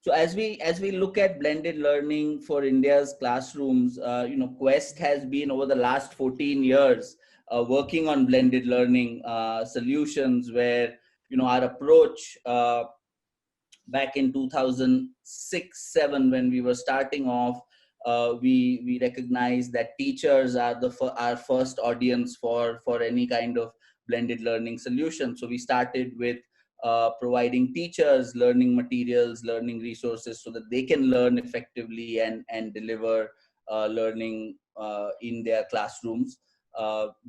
So as we look at blended learning for India's classrooms, Quest has been over the last 14 years working on blended learning solutions, where our approach back in 2006-7, when we were starting off, we recognized that teachers are our first audience for any kind of blended learning solution. So we started with providing teachers learning materials, learning resources, so that they can learn effectively and deliver learning in their classrooms.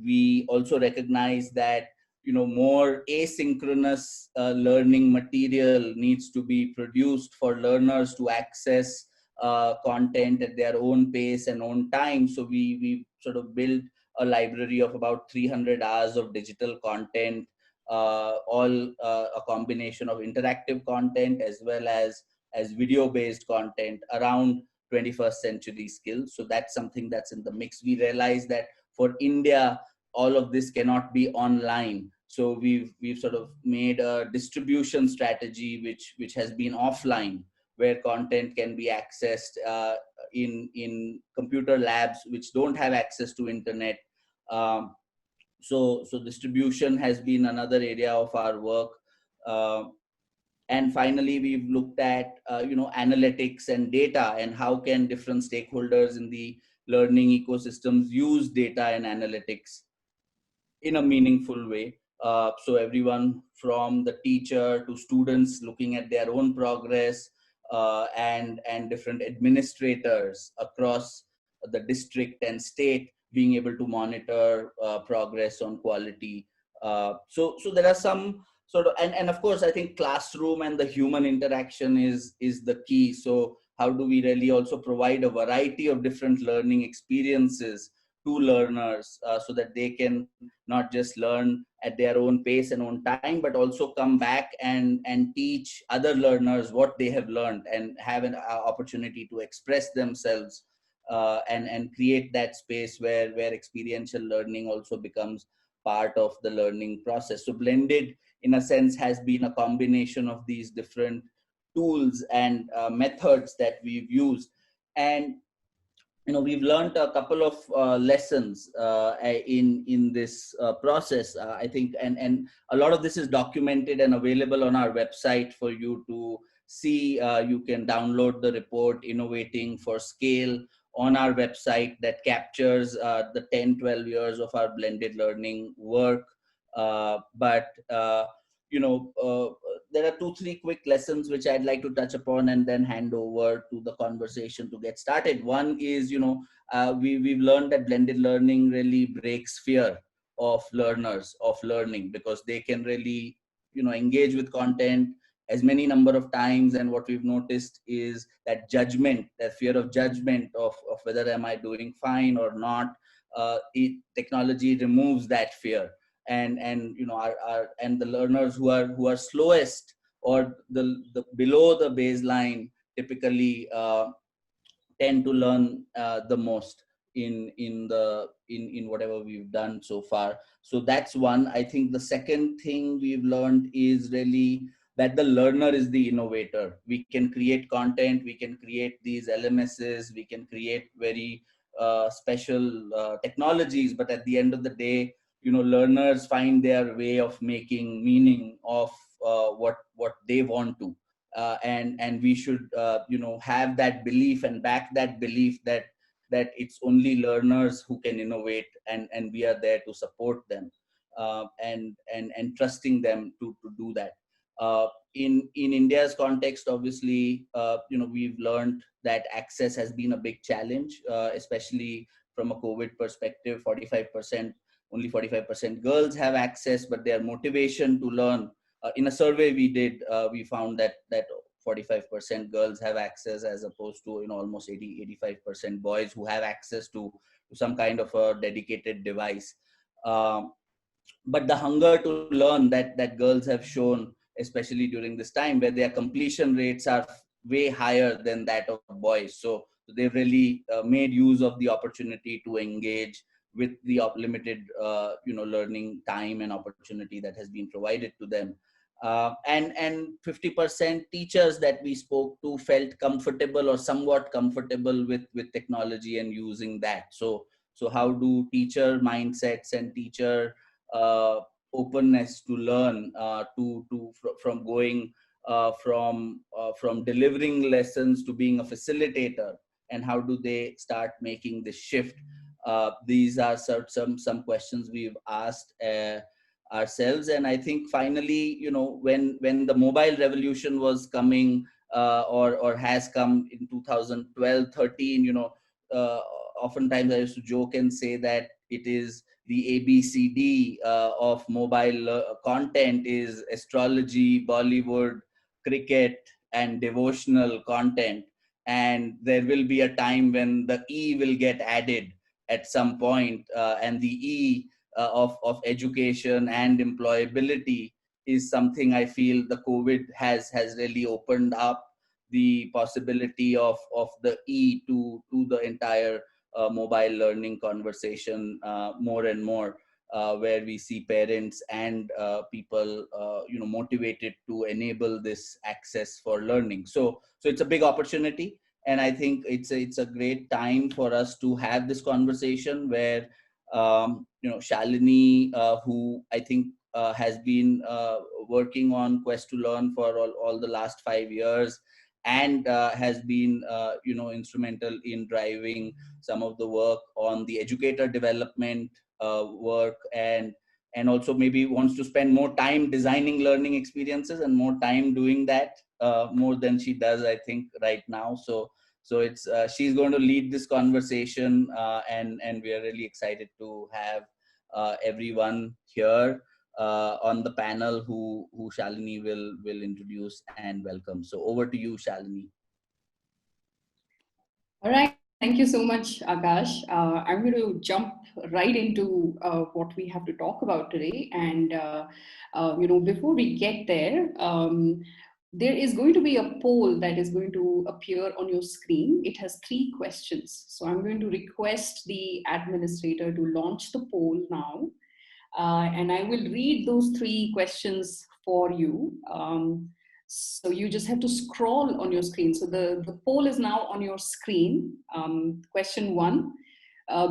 We also recognize that more asynchronous learning material needs to be produced for learners to access content at their own pace and own time. So we sort of built a library of about 300 hours of digital content, all a combination of interactive content as well as video based content around 21st century skills. So that's something that's in the mix. We realize that for India, all of this cannot be online. So we've sort of made a distribution strategy which has been offline, where content can be accessed in computer labs which don't have access to internet. Um, so distribution has been another area of our work. Uh, and finally, we've looked at analytics and data, and how can different stakeholders in the learning ecosystems use data and analytics in a meaningful way. So everyone from the teacher to students looking at their own progress, and different administrators across the district and state being able to monitor progress on quality. So there are some sort of, and of course, I think classroom and the human interaction is the key. So how do we really also provide a variety of different learning experiences to learners, so that they can not just learn at their own pace and own time, but also come back and teach other learners what they have learned, and have an opportunity to express themselves, and create that space where experiential learning also becomes part of the learning process. So blended, in a sense, has been a combination of these different tools and methods that we've used. And we've learned a couple of lessons in this process, I think, and a lot of this is documented and available on our website for you to see. You can download the report Innovating for Scale on our website, that captures the 10-12 years of our blended learning work. But there are 2-3 quick lessons which I'd like to touch upon, and then hand over to the conversation to get started. One is, we've learned that blended learning really breaks fear of learners of learning, because they can really, engage with content as many number of times. And what we've noticed is that that fear of judgment of whether am I doing fine or not, technology removes that fear. And and the learners who are slowest, or the below the baseline, typically tend to learn the most in whatever we've done so far. So that's one. I think the second thing we've learned is really that the learner is the innovator. We can create content, we can create these LMSs, we can create very special technologies, but at the end of the day, learners find their way of making meaning of what they want to, and we should have that belief and back that belief that it's only learners who can innovate, and we are there to support them, and trusting them to do that. In India's context, obviously, we've learned that access has been a big challenge, especially from a COVID perspective. Only 45% girls have access, but their motivation to learn, in a survey we did, we found that 45% girls have access, as opposed to almost 85% boys who have access to some kind of a dedicated device. But the hunger to learn that girls have shown, especially during this time, where their completion rates are way higher than that of boys. So they've really made use of the opportunity to engage with the limited learning time and opportunity that has been provided to them. And 50% teachers that we spoke to felt comfortable or somewhat comfortable with technology and using that. So how do teacher mindsets and teacher openness to learn from going from delivering lessons to being a facilitator, and how do they start making this shift? These are some questions we've asked ourselves. And I think finally, when the mobile revolution was coming, or has come in 2012, 13, uh, oftentimes I used to joke and say that it is the ABCD of mobile content is astrology, Bollywood, cricket, and devotional content. And there will be a time when the E will get added at some point, and the E of education and employability is something I feel the COVID has really opened up the possibility of the E to the entire mobile learning conversation more and more, where we see parents and people motivated to enable this access for learning. So it's a big opportunity, and I think it's a great time for us to have this conversation where Shalini, who I think has been working on Quest to Learn for all the last 5 years, and has been instrumental in driving some of the work on the educator development work, and also maybe wants to spend more time designing learning experiences and more time doing that, more than she does, I think, right now. So it's she's going to lead this conversation, and we are really excited to have everyone here on the panel who Shalini will introduce and welcome. So over to you, Shalini. All right. Thank you so much, Akash. I'm going to jump right into what we have to talk about today. And, before we get there, there is going to be a poll that is going to appear on your screen. It has 3 questions. So I'm going to request the administrator to launch the poll now. And I will read those 3 questions for you. So you just have to scroll on your screen. So the poll is now on your screen. Question 1,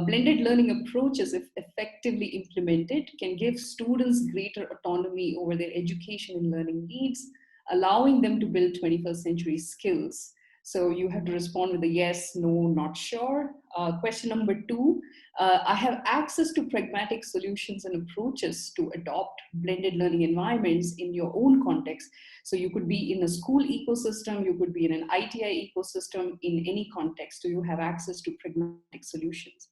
blended learning approaches, if effectively implemented, can give students greater autonomy over their education and learning needs, allowing them to build 21st century skills. So you have to respond with a yes, no, not sure. Question number 2, I have access to pragmatic solutions and approaches to adopt blended learning environments in your own context. So you could be in a school ecosystem, you could be in an ITI ecosystem, in any context. So you have access to pragmatic solutions.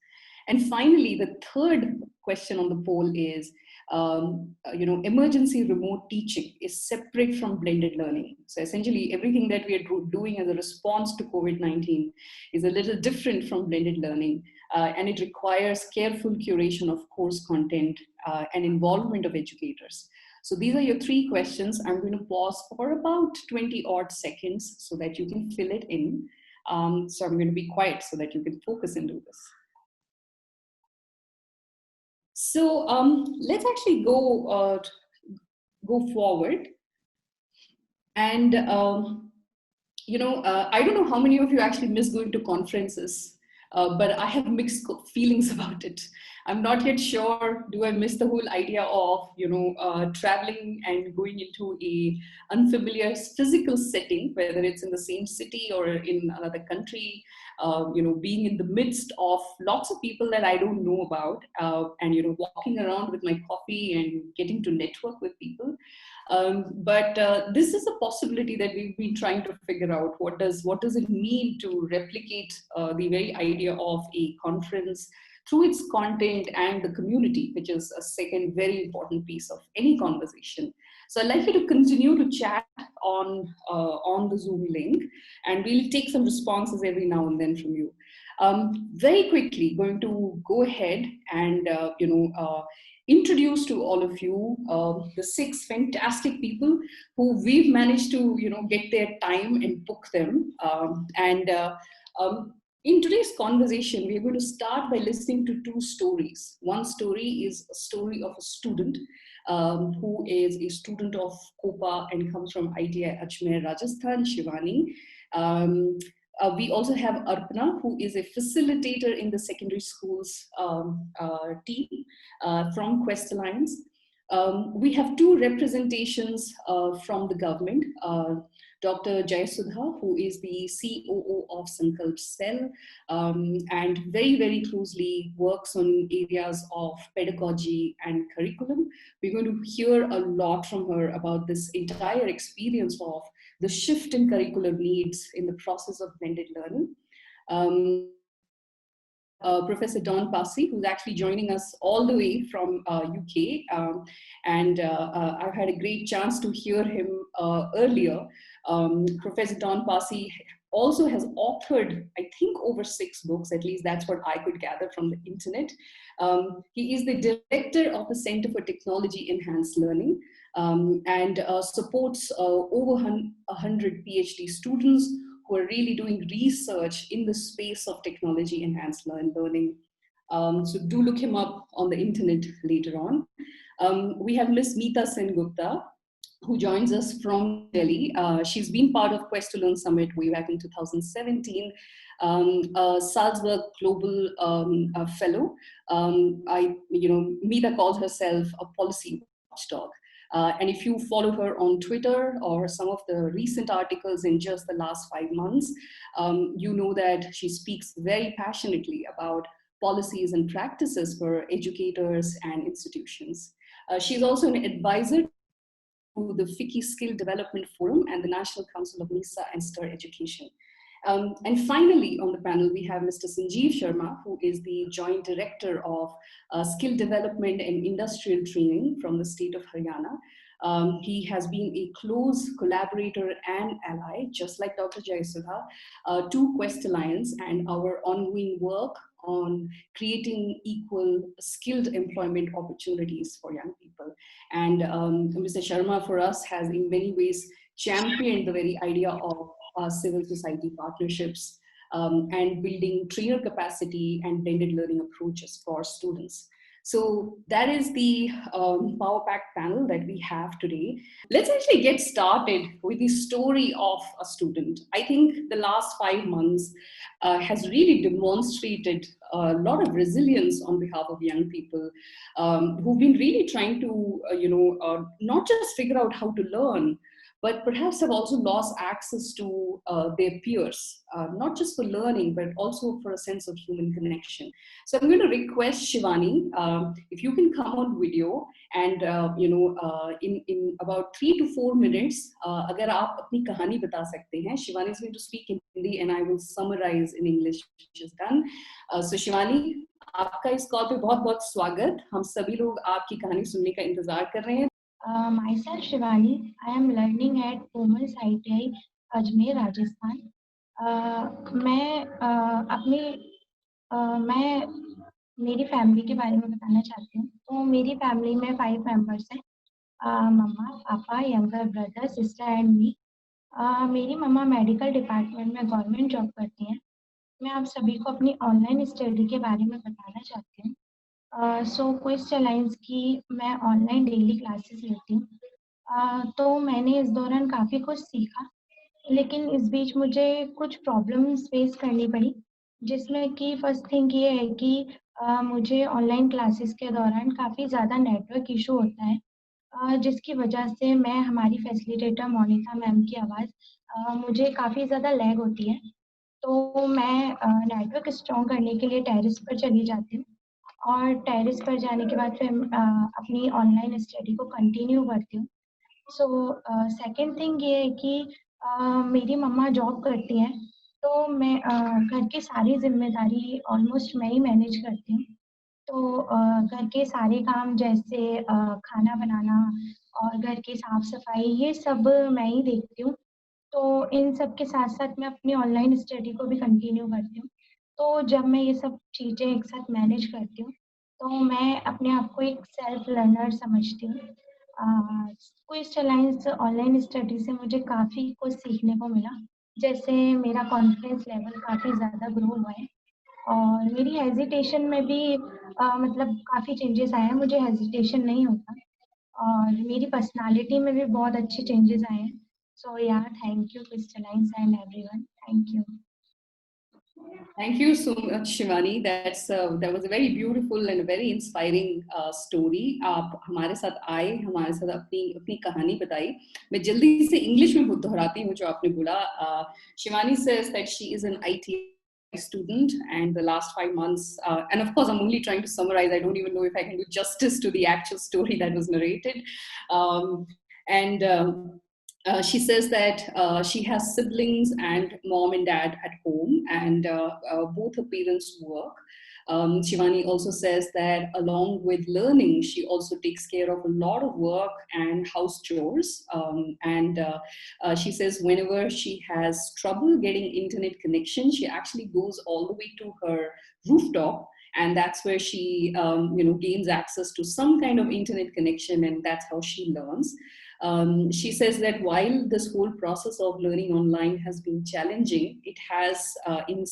And finally, the third question on the poll is, emergency remote teaching is separate from blended learning. So essentially, everything that we are doing as a response to COVID-19 is a little different from blended learning, and it requires careful curation of course content and involvement of educators. So these are your 3 questions. I'm going to pause for about 20 odd seconds so that you can fill it in. So I'm going to be quiet so that you can focus into this. So let's actually go forward. And, I don't know how many of you actually miss going to conferences, but I have mixed feelings about it. I'm not yet sure, do I miss the whole idea of, traveling and going into a unfamiliar physical setting, whether it's in the same city or in another country, being in the midst of lots of people that I don't know about, and, walking around with my coffee and getting to network with people. But this is a possibility that we've been trying to figure out. What does it mean to replicate the very idea of a conference through its content and the community, which is a second very important piece of any conversation. So I'd like you to continue to chat on the Zoom link, and we'll take some responses every now and then from you. Very quickly, going to go ahead and introduce to all of you the 6 fantastic people who we've managed to get their time and book them. In today's conversation, we're going to start by listening to 2 stories. One story is a story of a student who is a student of COPA and comes from ITI Ajmer, Rajasthan, Shivani. We also have Arpana, who is a facilitator in the secondary schools team from Quest Alliance. We have two representations from the government. Dr. Jayasudha, who is the COO of Sankalp Cell, and very, very closely works on areas of pedagogy and curriculum. We're going to hear a lot from her about this entire experience of the shift in curricular needs in the process of blended learning. We have Professor Dawn Passy, who's actually joining us all the way from UK. And I've had a great chance to hear him earlier. Professor Dawn Passy also has authored, I think, over 6 books, at least that's what I could gather from the internet. He is the director of the Center for Technology Enhanced Learning, and supports over 100 PhD students who are really doing research in the space of technology enhanced learning. So do look him up on the internet later on. We have Miss Meeta Sen-Gupta, who joins us from Delhi. She's been part of Quest to Learn Summit way back in 2017, a Salzburg Global Fellow. Meeta calls herself a policy watchdog. And if you follow her on Twitter or some of the recent articles in just the last 5 months, you know that she speaks very passionately about policies and practices for educators and institutions. She's also an advisor to the FICCI Skill Development Forum and the National Council of NISA and STIR Education. And finally, on the panel, we have Mr. Sanjeev Sharma, who is the Joint Director of Skill Development and Industrial Training from the state of Haryana. He has been a close collaborator and ally, just like Dr. Jayasudha, to Quest Alliance and our ongoing work on creating equal skilled employment opportunities for young people. And Mr. Sharma, for us, has in many ways championed the very idea of civil society partnerships and building trainer capacity and blended learning approaches for students. So that is the Power Pack panel that we have today. Let's actually get started with the story of a student. I think the last 5 months has really demonstrated a lot of resilience on behalf of young people who've been really trying to, not just figure out how to learn, but perhaps have also lost access to their peers, not just for learning, but also for a sense of human connection. So I'm going to request Shivani, if you can come on video and, in about 3 to 4 minutes, agar aap apni kahani bata sakte hain. Shivani is going to speak in Hindi and I will summarize in English, which is done. So Shivani, आपका इस call पे बहुत-बहुत स्वागत. हम सभी लोग आपकी कहानी सुनने का इंतजार कर रहे हैं. Myself Shivani, I am learning at Women's ITI Ajmer, Rajasthan. मैं मेरी फैमिली के बारे में बताना चाहती हूँ. तो मेरी फैमिली में 5 मेंबर्स हैं. मम्मा, पापा, younger brother, sister and me. मेरी मम्मा मेडिकल डिपार्टमेंट में गवर्नमेंट जॉब करती हैं. मैं आप सभी को अपनी ऑनलाइन स्टडी के बारे में बताना चाहती हूँ. सो क्वेस्ट अलायंस की मैं ऑनलाइन डेली क्लासेस लेती हूँ. तो मैंने इस दौरान काफ़ी कुछ सीखा, लेकिन इस बीच मुझे कुछ प्रॉब्लम्स फेस करनी पड़ी, जिसमें कि फर्स्ट थिंग ये है कि मुझे ऑनलाइन क्लासेस के दौरान काफ़ी ज़्यादा नेटवर्क इशू होता है, जिसकी वजह से मैं हमारी फैसिलिटेटर मोनिका मैम की आवाज़ मुझे काफ़ी ज़्यादा लैग होती है. तो मैं नेटवर्क स्ट्रॉन्ग करने के लिए टेरेस पर चली जाती हूँ और टेरेस पर जाने के बाद फिर अपनी ऑनलाइन स्टडी को कंटिन्यू करती हूँ. सो सेकंड थिंग ये है कि मेरी मम्मा जॉब करती हैं, तो मैं घर की सारी जिम्मेदारी ऑलमोस्ट मैं ही मैनेज करती हूँ. तो घर के सारे काम जैसे खाना बनाना और घर की साफ सफाई, ये सब मैं ही देखती हूँ. तो इन सब के साथ-साथ मैं अपनी ऑनलाइन स्टडी को भी कंटिन्यू करती हूँ. तो जब मैं ये सब चीज़ें एक साथ मैनेज करती हूँ, तो मैं अपने आप को एक सेल्फ लर्नर समझती हूँ. क्वेस्ट अलायंस ऑनलाइन स्टडी से मुझे काफ़ी कुछ सीखने को मिला. जैसे मेरा कॉन्फिडेंस लेवल काफ़ी ज़्यादा ग्रो हुआ है और मेरी हेजिटेशन में भी मतलब काफ़ी चेंजेस आए हैं. मुझे हेजिटेशन नहीं होता और मेरी पर्सनालिटी में भी बहुत अच्छे चेंजेस आए हैं. So yeah thank you crystallines and everyone. Thank you. Thank you so much, Shivani. That was a very beautiful and a very inspiring story. आप हमारे साथ आए, हमारे साथ अपनी अपनी कहानी बताई. मैं जल्दी से इंग्लिश में दोहराती हूँ जो आपने बोला. Shivani says that she is an IT student, and the last 5 months, and of course I'm only trying to summarize. I don't even know if I can do justice to the actual story that was narrated. And she says that she has siblings and mom and dad at home, and both her parents work. Shivani also says that along with learning, she also takes care of a lot of work and house chores. And she says whenever she has trouble getting internet connection, she actually goes all the way to her rooftop, and that's where she gains access to some kind of internet connection, and that's how she learns. She says that while this whole process of learning online has been challenging, it has in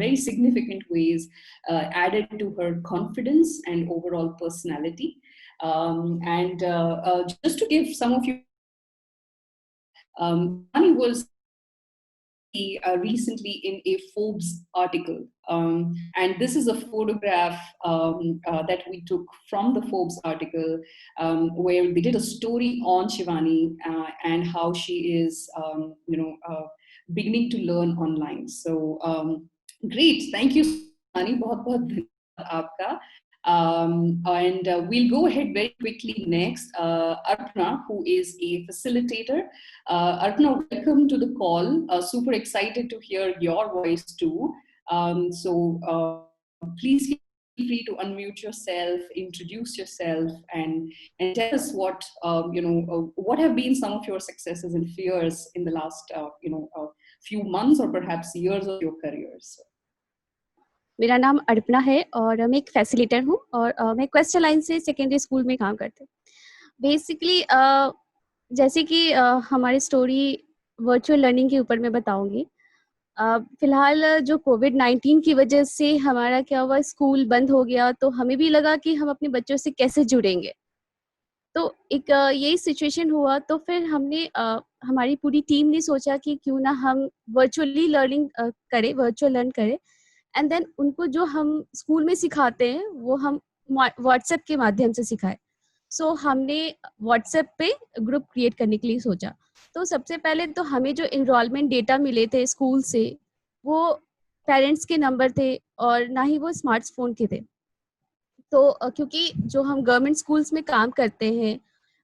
very significant ways added to her confidence and overall personality. And just to give some of you, Shivani was recently in a Forbes article. And this is a photograph that we took from the Forbes article, where they did a story on Shivani and how she is, beginning to learn online. So great. Thank you, Shivani. बहुत-बहुत धन्यवाद आपका. And we'll go ahead very quickly next. Arpana, who is a facilitator. Arpana, welcome to the call. Super excited to hear your voice too. So please feel free to unmute yourself, introduce yourself, and tell us what have been some of your successes and fears in the last few months or perhaps years of your career. So. मेरा नाम अर्पणा है और मैं एक facilitator हूँ और मैं quest line से सेकेंडरी स्कूल में काम करती हूँ. बेसिकली जैसे कि हमारी स्टोरी वर्चुअल लर्निंग के ऊपर मैं बताऊंगी. फिलहाल जो कोविड-19 की वजह से हमारा क्या हुआ, स्कूल बंद हो गया, तो हमें भी लगा कि हम अपने बच्चों से कैसे जुड़ेंगे. तो एक यही सिचुएशन हुआ, तो फिर हमने हमारी पूरी टीम ने सोचा कि क्यों ना हम वर्चुअली लर्निंग करें, वर्चुअल लर्न करें, एंड देन उनको जो हम स्कूल में सिखाते हैं वो हम व्हाट्सएप के माध्यम से सिखाएं. सो हमने व्हाट्सएप पे ग्रुप क्रिएट करने के लिए सोचा. तो सबसे पहले तो हमें जो एनरोलमेंट डेटा मिले थे स्कूल से, वो पेरेंट्स के नंबर थे और ना ही वो स्मार्टफोन के थे. तो क्योंकि जो हम गवर्नमेंट स्कूल्स में काम करते हैं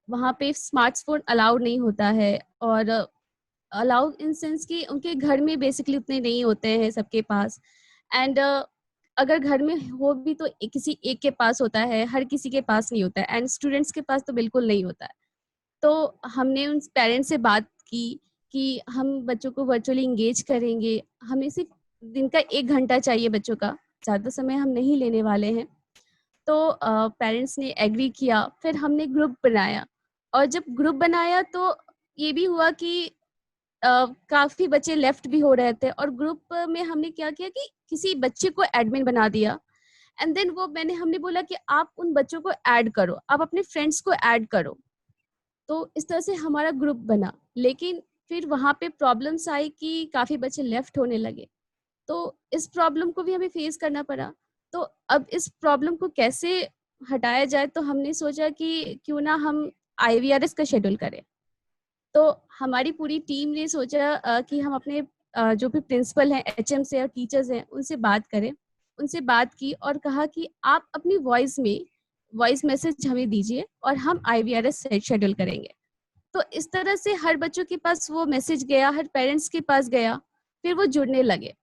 वहाँ पे स्मार्टफोन अलाउड नहीं होता है, और अलाउड इन सेंस कि उनके घर में बेसिकली उतने नहीं होते हैं सबके पास. एंड अगर घर में हो भी तो किसी एक के पास होता है, हर किसी के पास नहीं होता है, एंड स्टूडेंट्स के पास तो बिल्कुल नहीं होता है. तो हमने उन पेरेंट्स से बात की कि हम बच्चों को वर्चुअली इंगेज करेंगे, हमें सिर्फ दिन का 1 घंटा चाहिए बच्चों का, ज़्यादा समय हम नहीं लेने वाले हैं. तो पेरेंट्स ने एग्री किया. फिर हमने ग्रुप बनाया, और जब ग्रुप बनाया तो ये भी हुआ कि काफ़ी बच्चे लेफ्ट भी हो रहे थे, और ग्रुप में हमने क्या किया कि किसी बच्चे को एडमिन बना दिया, एंड देन हमने बोला कि आप उन बच्चों को ऐड करो, आप अपने फ्रेंड्स को ऐड करो. तो इस तरह से हमारा ग्रुप बना. लेकिन फिर वहाँ पे प्रॉब्लम्स आई कि काफ़ी बच्चे लेफ्ट होने लगे, तो इस प्रॉब्लम को भी हमें फेस करना पड़ा. तो अब इस प्रॉब्लम को कैसे हटाया जाए, तो हमने सोचा कि क्यों ना हम IVRS का शेड्यूल करें. तो हमारी पूरी टीम ने सोचा कि हम अपने जो भी प्रिंसिपल हैं, HM से और टीचर्स हैं, उनसे बात करें. उनसे बात की और कहा कि आप अपनी वॉइस मैसेज हमें दीजिए और हम IVRS शेड्यूल करेंगे. तो इस तरह से हर बच्चों के पास वो मैसेज गया, हर पेरेंट्स के पास गया, फिर वो जुड़ने लगे.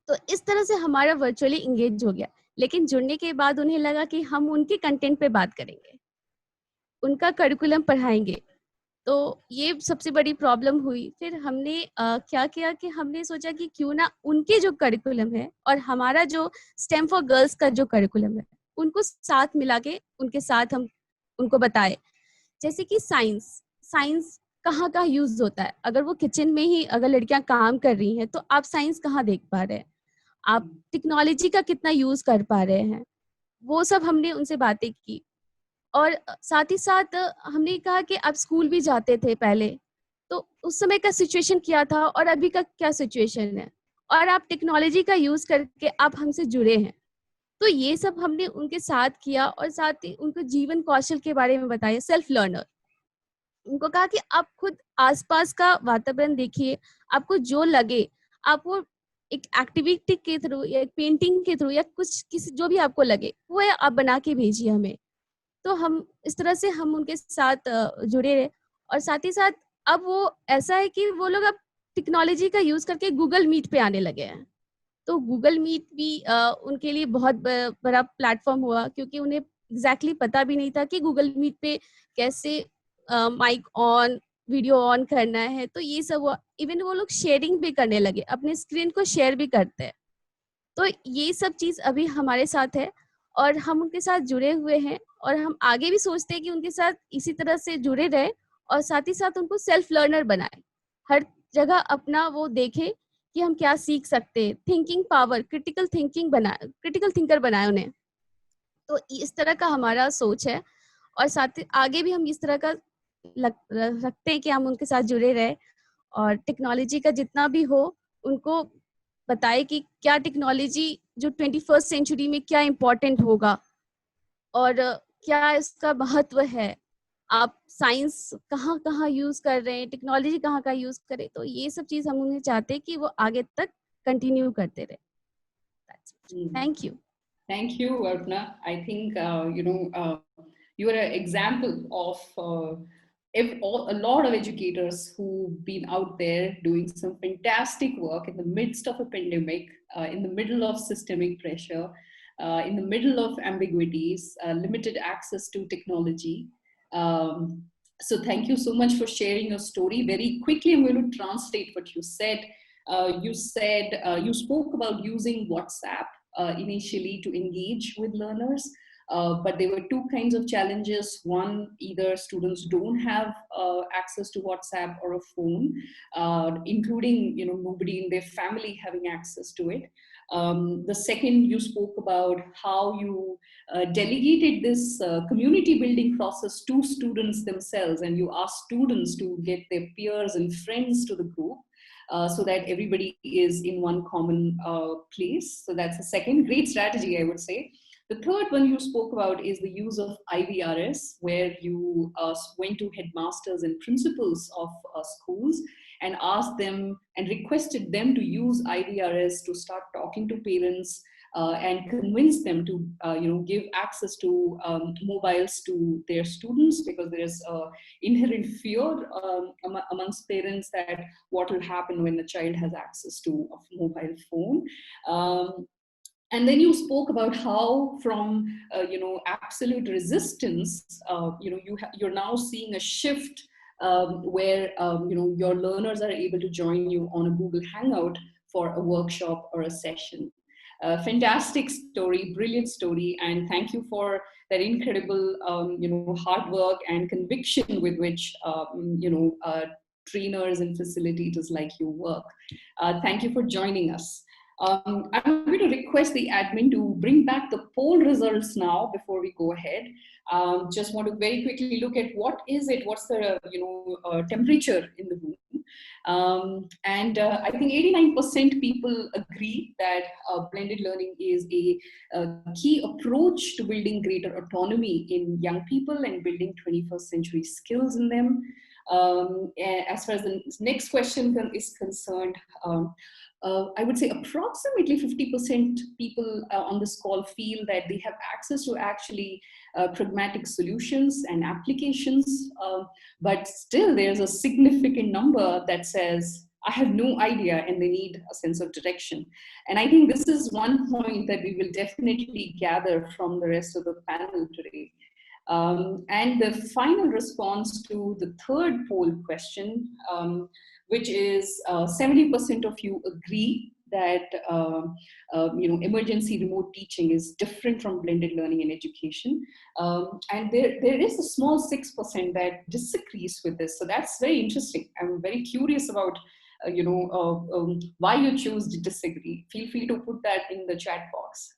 तो इस तरह से हमारा वर्चुअली इंगेज हो गया. लेकिन जुड़ने के बाद उन्हें लगा कि हम उनके कंटेंट पे बात करेंगे, उनका करिकुलम पढ़ाएंगे. तो ये सबसे बड़ी प्रॉब्लम हुई. फिर हमने क्या किया कि हमने सोचा कि क्यों ना उनके जो करिकुलम है और हमारा जो स्टेम फॉर गर्ल्स का जो करिकुलम है, उनको साथ मिला के उनके साथ हम उनको बताए. जैसे कि साइंस कहाँ कहाँ यूज होता है. अगर वो किचन में ही अगर लड़कियां काम कर रही हैं तो आप साइंस कहाँ देख पा रहे हैं, आप टेक्नोलॉजी का कितना यूज कर पा रहे हैं, वो सब हमने उनसे बातें की. और साथ ही साथ हमने कहा कि आप स्कूल भी जाते थे पहले, तो उस समय का सिचुएशन क्या था और अभी का क्या सिचुएशन है, और आप टेक्नोलॉजी का यूज करके आप हमसे जुड़े हैं। तो ये सब हमने उनके साथ किया और साथ ही उनको जीवन कौशल के बारे में बताया, सेल्फ लर्नर। उनको कहा कि आप खुद आसपास का वातावरण देखिए, आपको जो लगे आप वो एक एक्टिविटी के थ्रू या एक पेंटिंग के थ्रू या कुछ किसी जो भी आपको लगे वो आप बना के भेजिए हमें। तो हम इस तरह से हम उनके साथ जुड़े रहे। और साथ ही साथ अब वो ऐसा है कि वो लोग अब टेक्नोलॉजी का यूज करके गूगल मीट पे आने लगे हैं। तो गूगल मीट भी उनके लिए बहुत बड़ा प्लेटफॉर्म हुआ, क्योंकि उन्हें एग्जैक्टली पता भी नहीं था कि गूगल मीट पे कैसे माइक ऑन, वीडियो ऑन करना है। तो ये सब हुआ। इवन वो लोग शेयरिंग भी करने लगे, अपने स्क्रीन को शेयर भी करते हैं। तो ये सब चीज अभी हमारे साथ है और हम उनके साथ जुड़े हुए हैं, और हम आगे भी सोचते हैं कि उनके साथ इसी तरह से जुड़े रहे और साथ ही साथ उनको सेल्फ लर्नर बनाए। हर जगह अपना वो देखे कि हम क्या सीख सकते हैं, थिंकिंग पावर, क्रिटिकल थिंकर बनाए उन्हें। तो इस तरह का हमारा सोच है, और साथ ही आगे भी हम इस तरह का रखते हैं कि हम उनके साथ जुड़े रहे और टेक्नोलॉजी का जितना भी हो उनको बताए कि क्या टेक्नोलॉजी जो 21st सेंचुरी में क्या इम्पोर्टेंट होगा और क्या इसका महत्व है, आप साइंस कहाँ कहाँ यूज कर रहे हैं, टेक्नोलॉजी कहाँ कहाँ यूज करें। तो ये सब चीज हम उन्हें चाहते हैं कि वो आगे तक कंटिन्यू करते रहे। Thank you. Thank you, Arpana. I think you are an example of a lot of educators who've been out there doing some fantastic work in the midst of a pandemic, in the middle of systemic pressure, in the middle of ambiguities, limited access to technology. So thank you so much for sharing your story. Very quickly, I'm going to translate what you said. You spoke about using WhatsApp initially to engage with learners. But there were two kinds of challenges. One, either students don't have access to WhatsApp or a phone, including nobody in their family having access to it. The second, you spoke about how you delegated this community building process to students themselves, and you asked students to get their peers and friends to the group. So that everybody is in one common place. So that's a second great strategy, I would say. The third one you spoke about is the use of IVRS, where you went to headmasters and principals of schools and asked them and requested them to use IVRS to start talking to parents and convince them to give access to mobiles to their students, because there's inherent fear amongst parents that what will happen when the child has access to a mobile phone. And then you spoke about how from absolute resistance, you're now seeing a shift where your learners are able to join you on a Google Hangout for a workshop or a session. Fantastic story, brilliant story, and thank you for that incredible hard work and conviction with which trainers and facilitators like you work. Thank you for joining us. I'm going to request the admin to bring back the poll results now before we go ahead. Just want to very quickly look at what's the temperature in the room. And I think 89% people agree that blended learning is a key approach to building greater autonomy in young people and building 21st century skills in them. As far as the next question is concerned, I would say approximately 50% people on this call feel that they have access to actually pragmatic solutions and applications, but still there's a significant number that says, I have no idea, and they need a sense of direction. And I think this is one point that we will definitely gather from the rest of the panel today. And the final response to the third poll question, which is 70% of you agree that emergency remote teaching is different from blended learning in education. And there is a small 6% that disagrees with this. So that's very interesting. I'm very curious about why you choose to disagree. Feel free to put that in the chat box.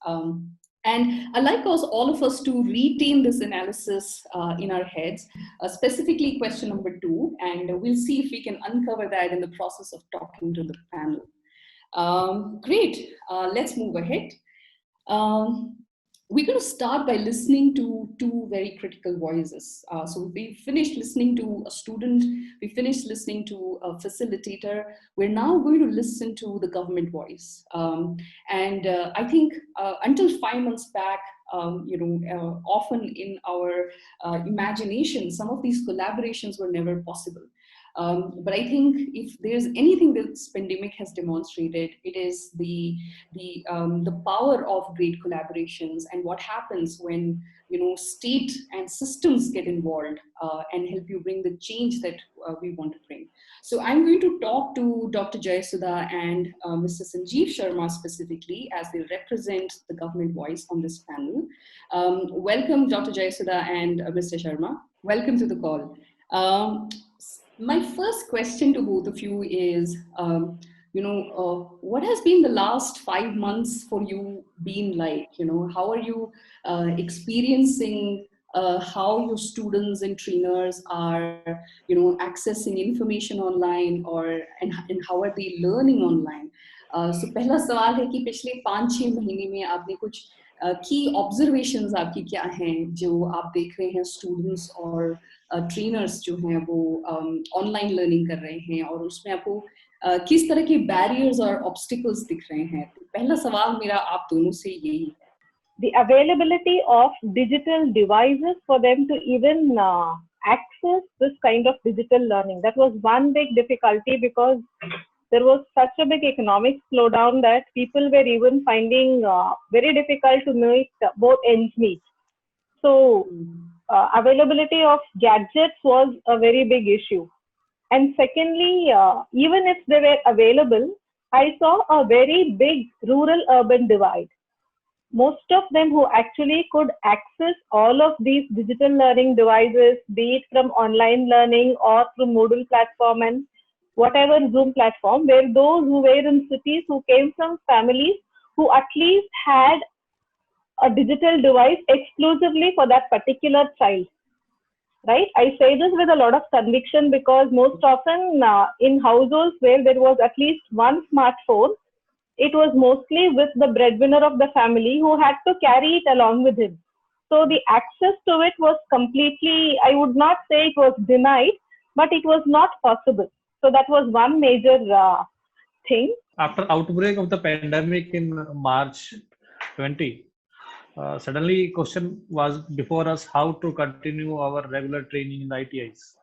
And I'd like us, all of us, to retain this analysis in our heads, specifically question number 2, and we'll see if we can uncover that in the process of talking to the panel. Great, let's move ahead. We're going to start by listening to 2 very critical voices. So we finished listening to a student, we finished listening to a facilitator. We're now going to listen to the government voice. I think until 5 months back, often in our imagination, some of these collaborations were never possible. But I think if there's anything that this pandemic has demonstrated, it is the power of great collaborations and what happens when state and systems get involved and help you bring the change that we want to bring. So I'm going to talk to Dr. Jayasudha and Mr. Sanjeev Sharma specifically, as they represent the government voice on this panel. Welcome, Dr. Jayasudha and Mr. Sharma. Welcome to the call. My first question to both of you is, what has been the last 5 months for you been like? How are you experiencing how your students and trainers are, accessing information online, and how are they learning online? So पहला सवाल है कि पिछले 5-6 महीने में आपने कुछ की ऑब्जर्वेशंस आपकी क्या हैं जो आप देख रहे हैं स्टूडेंट्स और ट्रेनर्स जो हैं वो ऑनलाइन लर्निंग कर रहे हैं, और उसमें आपको किस तरह के बैरियर्स और ऑब्स्टिकल्स दिख रहे हैं? तो पहला सवाल मेरा आप दोनों से यही है. The availability of digital devices for them to even access this kind of digital learning. That was one big difficulty, because there was such a big economic slowdown that people were even finding very difficult to make both ends meet. So availability of gadgets was a very big issue. And secondly, even if they were available, I saw a very big rural-urban divide. Most of them who actually could access all of these digital learning devices, be it from online learning or through Moodle platform and whatever Zoom platform, were those who were in cities, who came from families who at least had a digital device exclusively for that particular child. Right? I say this with a lot of conviction, because most often in households where there was at least one smartphone, it was mostly with the breadwinner of the family who had to carry it along with him. So the access to it was completely, I would not say it was denied, but it was not possible. So that was one major thing. After outbreak of the pandemic in March 20, suddenly question was before us how to continue our regular training in the ITIs.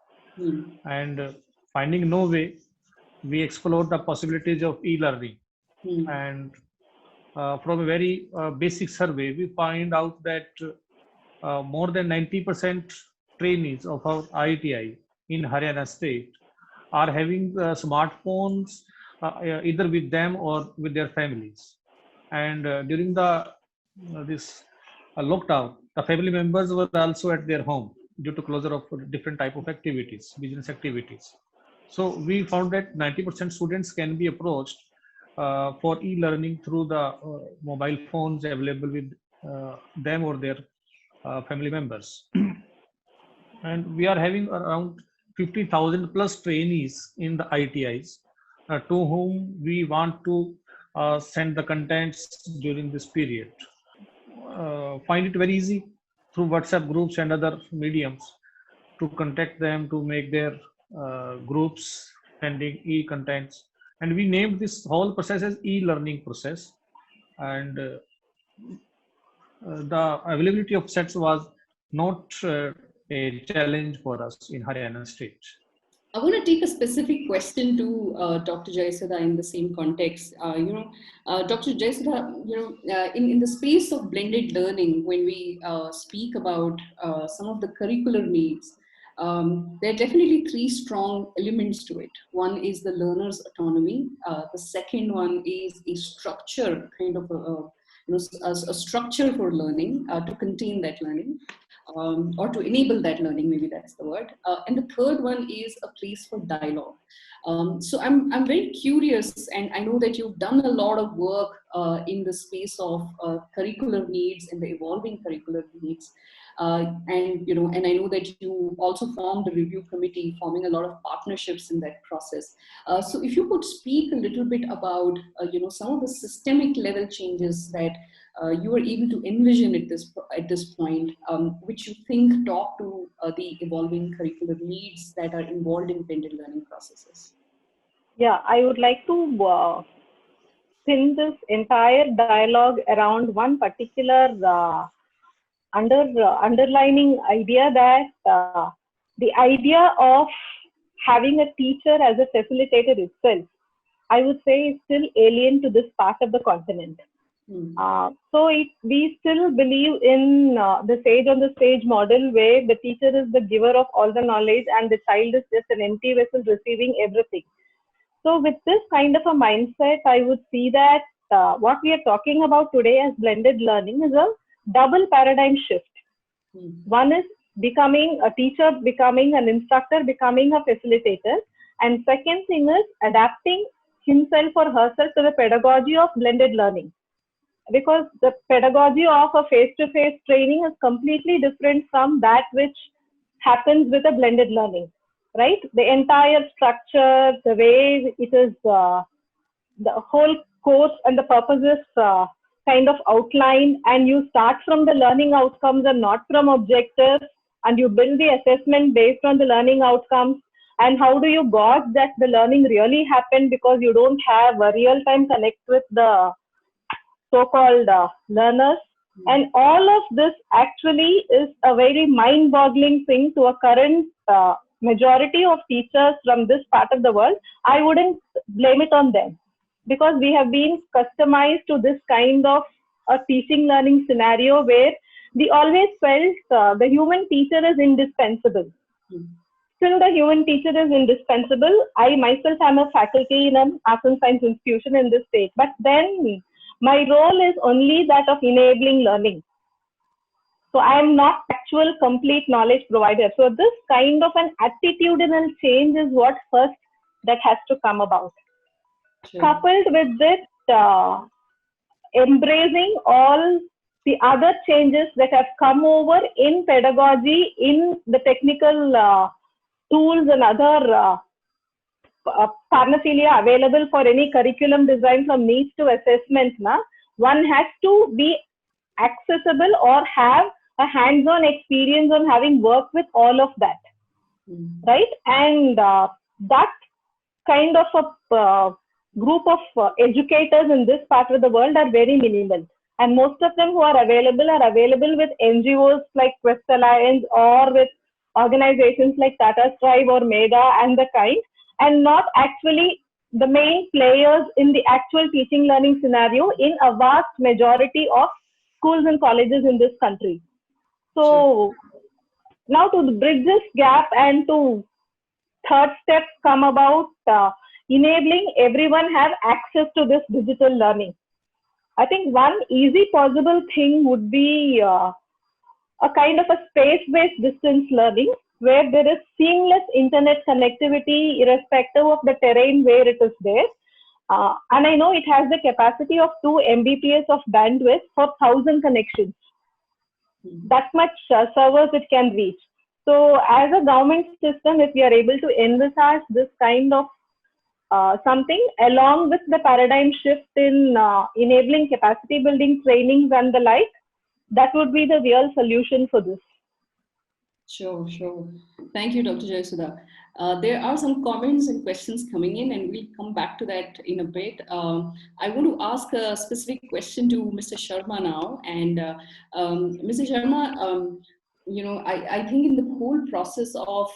And finding no way, we explored the possibilities of e-learning. And from a very basic survey, we find out that more than 90% trainees of our ITI in Haryana state are having smartphones either with them or with their families. And during the this lockdown, the family members were also at their home due to closure of different type of activities, business activities. So we found that 90% students can be approached for e-learning through the mobile phones available with them or their family members. And we are having around 50,000 plus trainees in the ITIs to whom we want to send the contents during this period. Find it very easy through WhatsApp groups and other mediums to contact them, to make their groups sending e-contents. And we named this whole process as e-learning process. And the availability of sets was not a challenge for us in Haryana state. I want to take a specific question to Dr. Jayasudha in the same context. Dr. Jayasudha, in the space of blended learning, when we speak about some of the curricular needs, there are definitely 3 strong elements to it. One is the learner's autonomy. The second one is a structure, kind of a structure for learning to contain that learning. Or to enable that learning, maybe that's the word. And the third one is a place for dialogue. So I'm very curious, and I know that you've done a lot of work in the space of curricular needs and the evolving curricular needs. And I know that you also formed a review committee, forming a lot of partnerships in that process. So if you could speak a little bit about some of the systemic level changes that you were able to envision at this point, which you think talk to the evolving curricular needs that are involved in blended learning processes. Yeah, I would like to pin this entire dialogue around one particular underlining idea, that the idea of having a teacher as a facilitator itself, I would say, is still alien to this part of the continent. We still believe in the sage on the stage model, where the teacher is the giver of all the knowledge and the child is just an empty vessel receiving everything. So with this kind of a mindset, I would see that what we are talking about today as blended learning is a double paradigm shift. One is becoming a teacher, becoming an instructor, becoming a facilitator. And second thing is adapting himself or herself to the pedagogy of blended learning. Because the pedagogy of a face-to-face training is completely different from that which happens with a blended learning, right? The entire structure, the way it is, the whole course and the purpose is kind of outlined, and you start from the learning outcomes and not from objectives, and you build the assessment based on the learning outcomes. And how do you gauge that the learning really happened, because you don't have a real-time connect with the so-called learners. And all of this actually is a very mind-boggling thing to a current majority of teachers from this part of the world. I wouldn't blame it on them, because we have been customized to this kind of a teaching learning scenario where we always felt the human teacher is indispensable. Still, the human teacher is indispensable. I myself am a faculty in an arts and science institution in this state, but then my role is only that of enabling learning. So I am not actual complete knowledge provider. So this kind of an attitudinal change is what first that has to come about. Sure. Coupled with this, embracing all the other changes that have come over in pedagogy, in the technical tools and other paraphernalia available for any curriculum design, from needs to assessment, one has to be accessible or have a hands-on experience on having worked with all of that, right? And that kind of a group of educators in this part of the world are very minimal. And most of them who are available with NGOs like Quest Alliance, or with organizations like Tata Strive or Mega and the kind, and not actually the main players in the actual teaching learning scenario in a vast majority of schools and colleges in this country. So now to bridge this gap and to third step come about, enabling everyone have access to this digital learning. I think one easy possible thing would be a kind of a space-based distance learning, where there is seamless internet connectivity irrespective of the terrain where it is there. And I know it has the capacity of 2 Mbps of bandwidth for 1,000 connections. That much servers it can reach. So as a government system, if we are able to envisage this kind of something along with the paradigm shift in enabling capacity building trainings and the like, that would be the real solution for this. Sure. Thank you, Dr. Jayasudha. There are some comments and questions coming in, and we'll come back to that in a bit. I want to ask a specific question to Mr. Sharma now. And Mr. Sharma, I think in the whole process of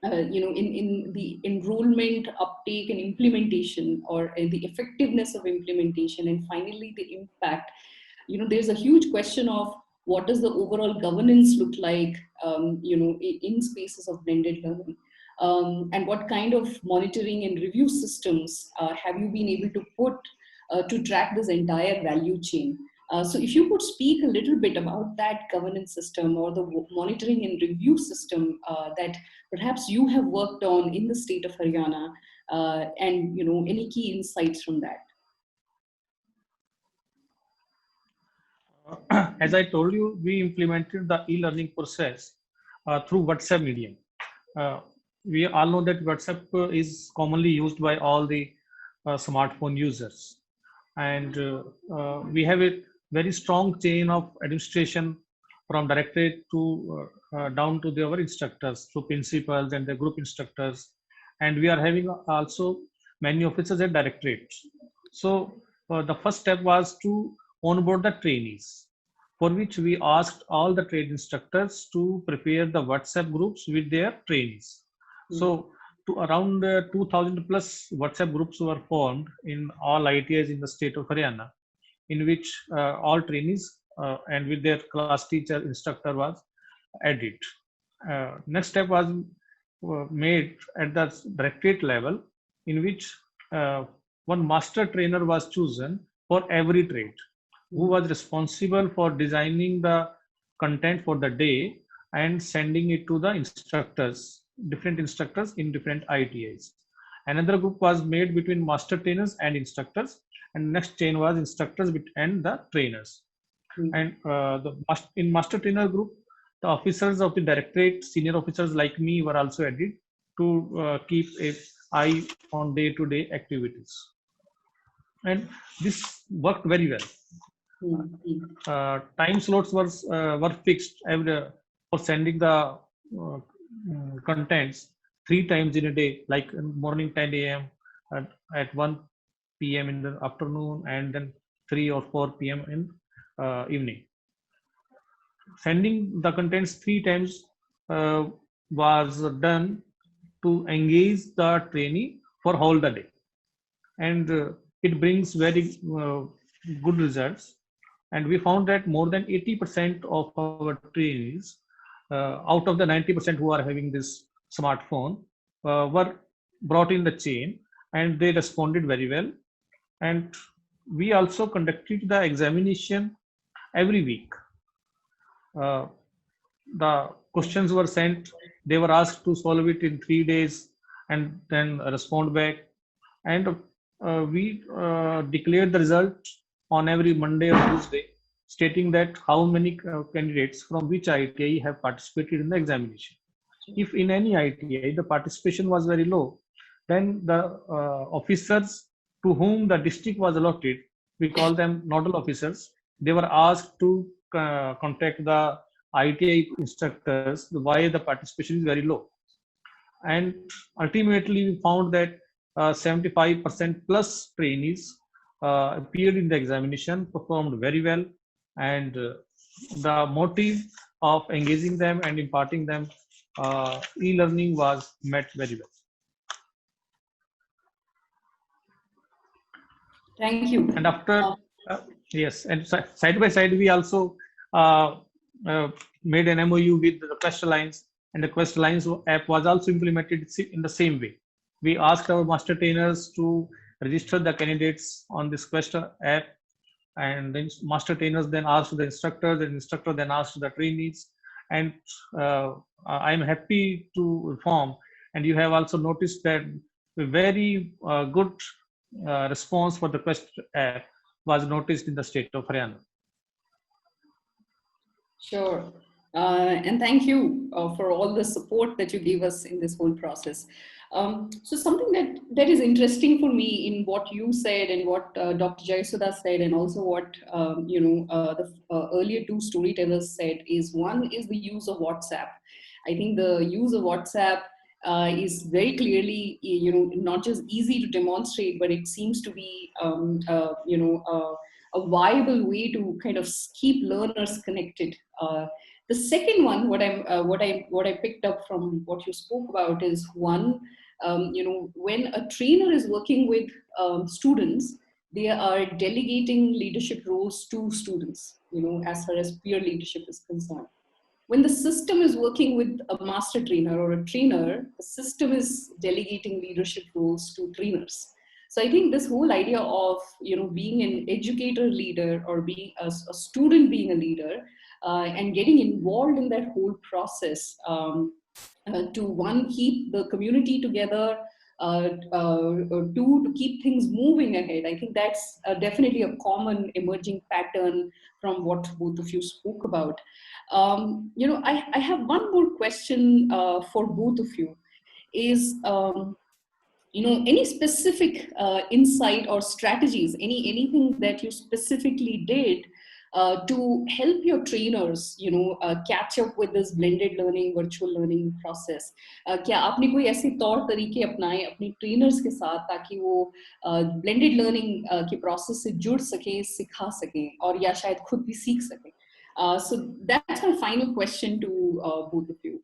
in the enrollment, uptake, and implementation, or the effectiveness of implementation, and finally the impact, there's a huge question of what does the overall governance look like, in spaces of blended learning, and what kind of monitoring and review systems have you been able to put to track this entire value chain? So if you could speak a little bit about that governance system or the monitoring and review system that perhaps you have worked on in the state of Haryana, and any key insights from that. As I told you, we implemented the e-learning process through WhatsApp medium. We all know that WhatsApp is commonly used by all the smartphone users. And we have a very strong chain of administration from directorate to down to our instructors, to principals and the group instructors. And we are having also many officers at directorate. So the first step was to onboard the trainees, for which we asked all the trade instructors to prepare the WhatsApp groups with their trainees. So to around 2000 plus WhatsApp groups were formed in all ITIs in the state of Haryana, in which all trainees and with their class teacher instructor was added. Next step was made at the directorate level, in which one master trainer was chosen for every trade, who was responsible for designing the content for the day and sending it to the instructors, different instructors in different ITIs. Another group was made between master trainers and instructors, and next chain was instructors and the trainers. And in master trainer group, the officers of the directorate, senior officers like me, were also added to keep an eye on day-to-day activities. And this worked very well. Time slots were fixed for sending the contents 3 times in a day, like in morning 10 a.m. at 1 p.m. in the afternoon, and then 3 or 4 p.m. in evening. Sending the contents 3 times was done to engage the trainee for whole the day, and it brings very good results. And we found that more than 80% of our trainees, out of the 90% who are having this smartphone, were brought in the chain, and they responded very well. And we also conducted the examination every week. The questions were sent, they were asked to solve it in 3 days and then respond back. And we declared the result on every Monday or Tuesday, stating that how many candidates from which ITI have participated in the examination. If in any ITI the participation was very low, then the officers to whom the district was allotted, we call them nodal officers, they were asked to contact the ITI instructors why the participation is very low. And ultimately we found that 75% plus trainees appeared in the examination, performed very well, and the motive of engaging them and imparting them e-learning was met very well. Thank you. And after, yes, and side by side, we also made an MOU with the Quest Alliance, and the Quest Alliance app was also implemented in the same way. We asked our master trainers to register the candidates on this Quest app, and then master trainers then asked the instructors, and instructor then asked the trainees. And I'm happy to inform, and you have also noticed that a very good response for the Quest app was noticed in the state of Haryana. Sure. And thank you for all the support that you gave us in this whole process. So something that is interesting for me in what you said and what Dr. Jayasudha said, and also what the earlier two storytellers said, is one is the use of WhatsApp. I think the use of WhatsApp is very clearly, not just easy to demonstrate, but it seems to be, a viable way to kind of keep learners connected. The second one, what I picked up from what you spoke about is one, when a trainer is working with students, they are delegating leadership roles to students, as far as peer leadership is concerned. When the system is working with a master trainer or a trainer, the system is delegating leadership roles to trainers. So I think this whole idea of, being an educator leader, or being a student being a leader, and getting involved in that whole process, to one, keep the community together, two, to keep things moving ahead. I think that's definitely a common emerging pattern from what both of you spoke about. I have one more question for both of you. Is any specific insight or strategies, anything that you specifically did to help your trainers catch up with this blended learning, virtual learning process? क्या आपने कोई ऐसे तौर तरीके अपनाए अपने trainers के साथ, ताकि वो ब्लेंडेड लर्निंग के प्रोसेस से जुड़ सकें, सिखा सकें, और या शायद खुद भी सीख सकें? So that's my final question to both of you.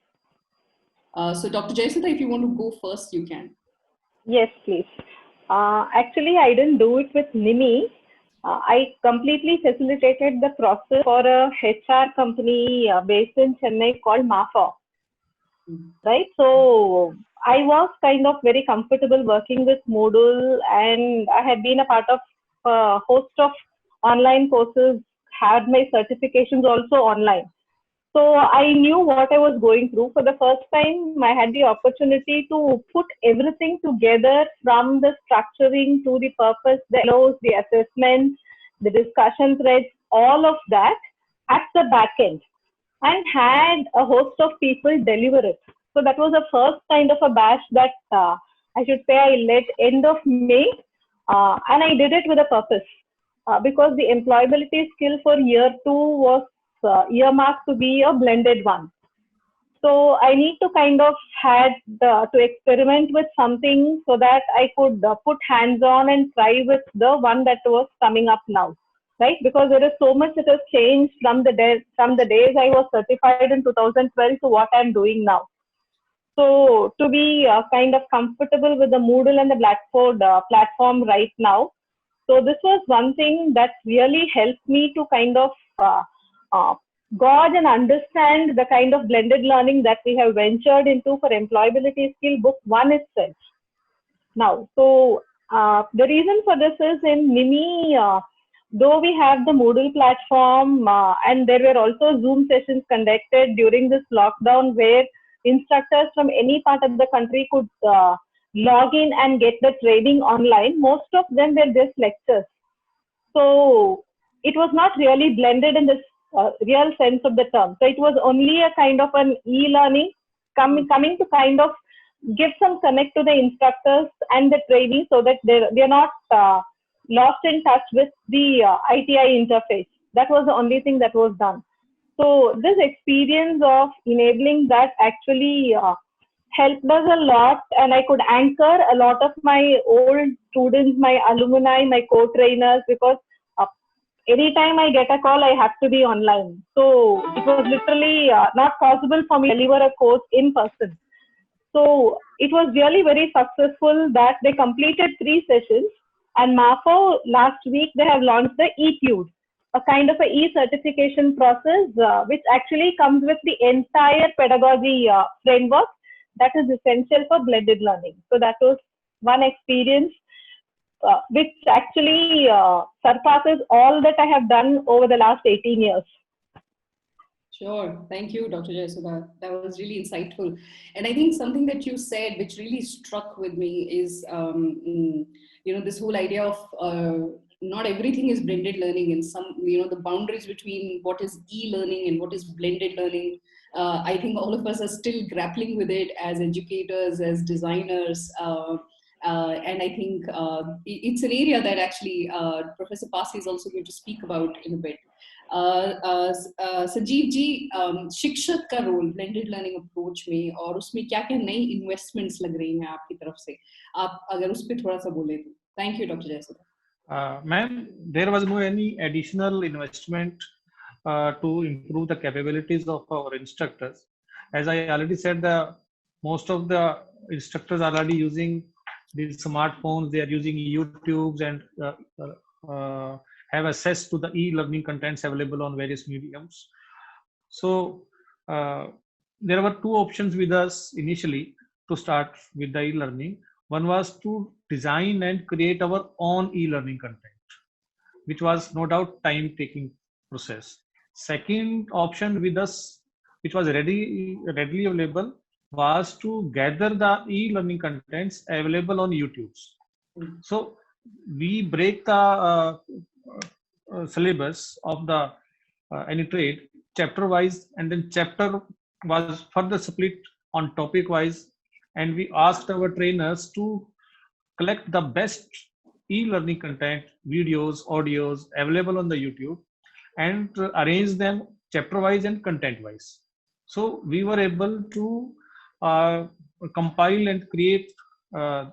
So Dr. Jayasudha, if you want to go first, you can. Yes, please. Actually, I didn't do it with Nimi. I completely facilitated the process for a HR company based in Chennai called MAFA. Right? So I was kind of very comfortable working with Moodle, and I had been a part of a host of online courses, had my certifications also online. So I knew what I was going through. For the first time, I had the opportunity to put everything together, from the structuring to the purpose, the LOs, the assessments, the discussion threads, all of that at the back end, and had a host of people deliver it. So that was the first kind of a batch that I should say I led end of May, and I did it with a purpose, because the employability skill for year 2 was earmarked to be a blended one. So I need to kind of had to experiment with something so that I could put hands on and try with the one that was coming up now, right? Because there is so much that has changed from the days I was certified in 2012 to what I'm doing now. So to be kind of comfortable with the Moodle and the Blackboard platform right now. So this was one thing that really helped me to kind of gauge and understand the kind of blended learning that we have ventured into for employability skill book 1 itself. Now, so the reason for this is, in Nimi, though we have the Moodle platform, and there were also Zoom sessions conducted during this lockdown where instructors from any part of the country could log in and get the training online. Most of them were just lectures. So it was not really blended in the real sense of the term. So it was only a kind of an e-learning coming to kind of give some connect to the instructors and the trainees, so that they're not lost in touch with the ITI interface. That was the only thing that was done. So this experience of enabling that actually helped us a lot, and I could anchor a lot of my old students, my alumni, my co-trainers, because anytime I get a call, I have to be online. So it was literally not possible for me to deliver a course in person. So it was really very successful that they completed 3 sessions, and MAFO last week they have launched the eTude, a kind of a e-certification process which actually comes with the entire pedagogy framework that is essential for blended learning. So that was one experience which actually surpasses all that I have done over the last 18 years. Sure. Thank you, Dr. Jayasudha. That was really insightful. And I think something that you said, which really struck with me, is, this whole idea of not everything is blended learning, and some, the boundaries between what is e-learning and what is blended learning. I think all of us are still grappling with it as educators, as designers. And I think it's an area that actually Professor Pasi is also going to speak about in a bit. Sanjeev ji, शिक्षक का role blended learning approach में, और उसमें क्या क्या नई investments लग रही हैं आपकी तरफ से, आप अगर उस पर थोड़ा सा बोले तो. Thank you doctor Jayasudha. Ma'am, there was no any additional investment to improve the capabilities of our instructors. As I already said, most of the instructors are already using these smartphones. They are using YouTubes and have access to the e-learning contents available on various mediums. So there were 2 options with us initially to start with the e-learning. One was to design and create our own e-learning content, which was no doubt time-taking process. Second option with us, which was readily available, was to gather the e-learning contents available on YouTube. So we break the syllabus of the any trade chapter wise, and then chapter was further split on topic wise, and we asked our trainers to collect the best e-learning content, videos, audios available on the YouTube, and arrange them chapter wise and content wise. So we were able to compile and create the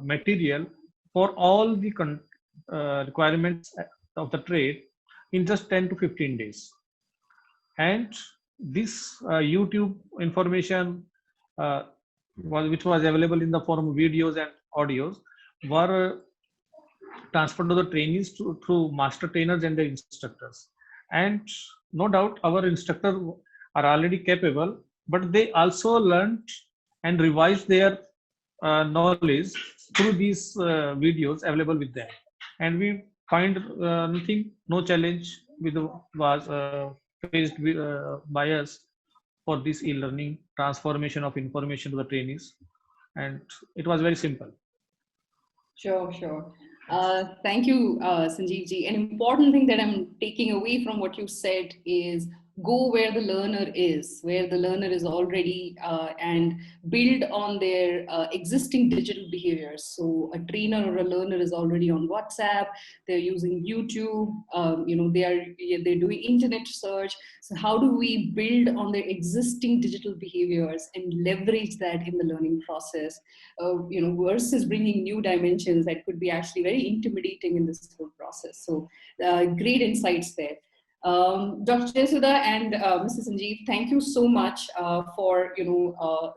material for all the requirements of the trade in just 10 to 15 days. And this YouTube information, which was available in the form of videos and audios, were transferred to the trainees through master trainers and the instructors. And no doubt our instructors are already capable, but they also learned and revised their knowledge through these videos available with them. And we find no challenge was faced by us for this e-learning transformation of information to the trainees. And it was very simple. Sure, sure. Thank you, Sanjeev ji. An important thing that I'm taking away from what you said is go where the learner is already, and build on their existing digital behaviors. So a trainer or a learner is already on WhatsApp, they're using YouTube, they're doing internet search. So how do we build on their existing digital behaviors and leverage that in the learning process, versus bringing new dimensions that could be actually very intimidating in this whole process. So great insights there. Dr. Jesuda and Mr. Sanjeev, thank you so much for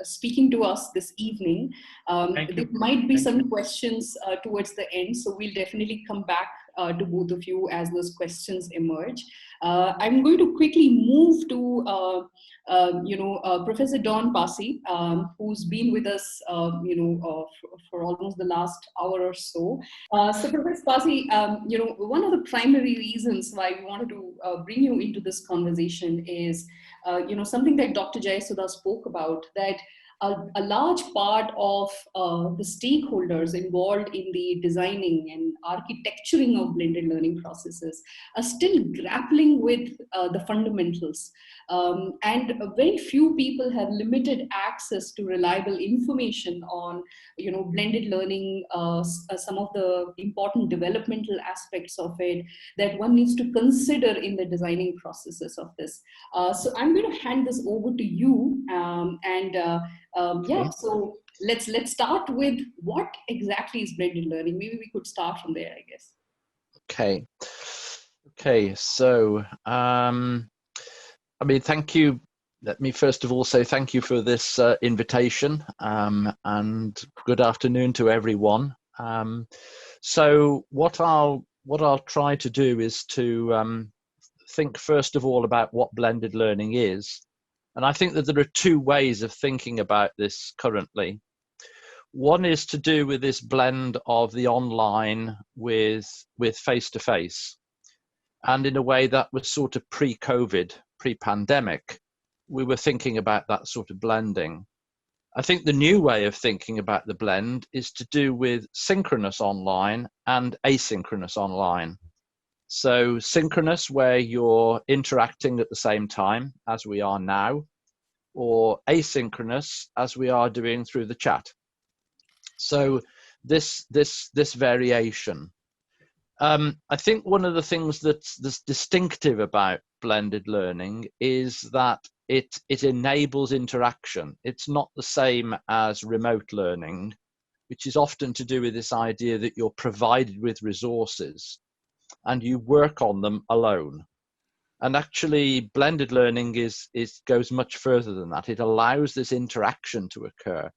speaking to us this evening. There might be some questions towards the end, so we'll definitely come back to both of you as those questions emerge. I'm going to quickly move to Professor Don Pasi, who's been with us for almost the last hour or so. So Professor Pasi, one of the primary reasons why we wanted to bring you into this conversation is something that Dr. Jayasudha spoke about, that a large part of the stakeholders involved in the designing and architecturing of blended learning processes are still grappling with the fundamentals. And very few people have limited access to reliable information on, blended learning, some of the important developmental aspects of it that one needs to consider in the designing processes of this. So I'm going to hand this over to you, so let's start with what exactly is blended learning. Maybe we could start from there, I guess. Okay. So, thank you. Let me first of all say thank you for this invitation, and good afternoon to everyone. So what I'll try to do is to think first of all about what blended learning is. And I think that there are two ways of thinking about this currently. One is to do with this blend of the online with face-to-face. And in a way that was sort of pre-COVID, pre-pandemic, we were thinking about that sort of blending. I think the new way of thinking about the blend is to do with synchronous online and asynchronous online. So synchronous, where you're interacting at the same time as we are now, or asynchronous, as we are doing through the chat. So this variation. I think one of the things that's distinctive about blended learning is that it enables interaction. It's not the same as remote learning, which is often to do with this idea that you're provided with resources and you work on them alone. And actually, blended learning goes much further than that. It allows this interaction to occur,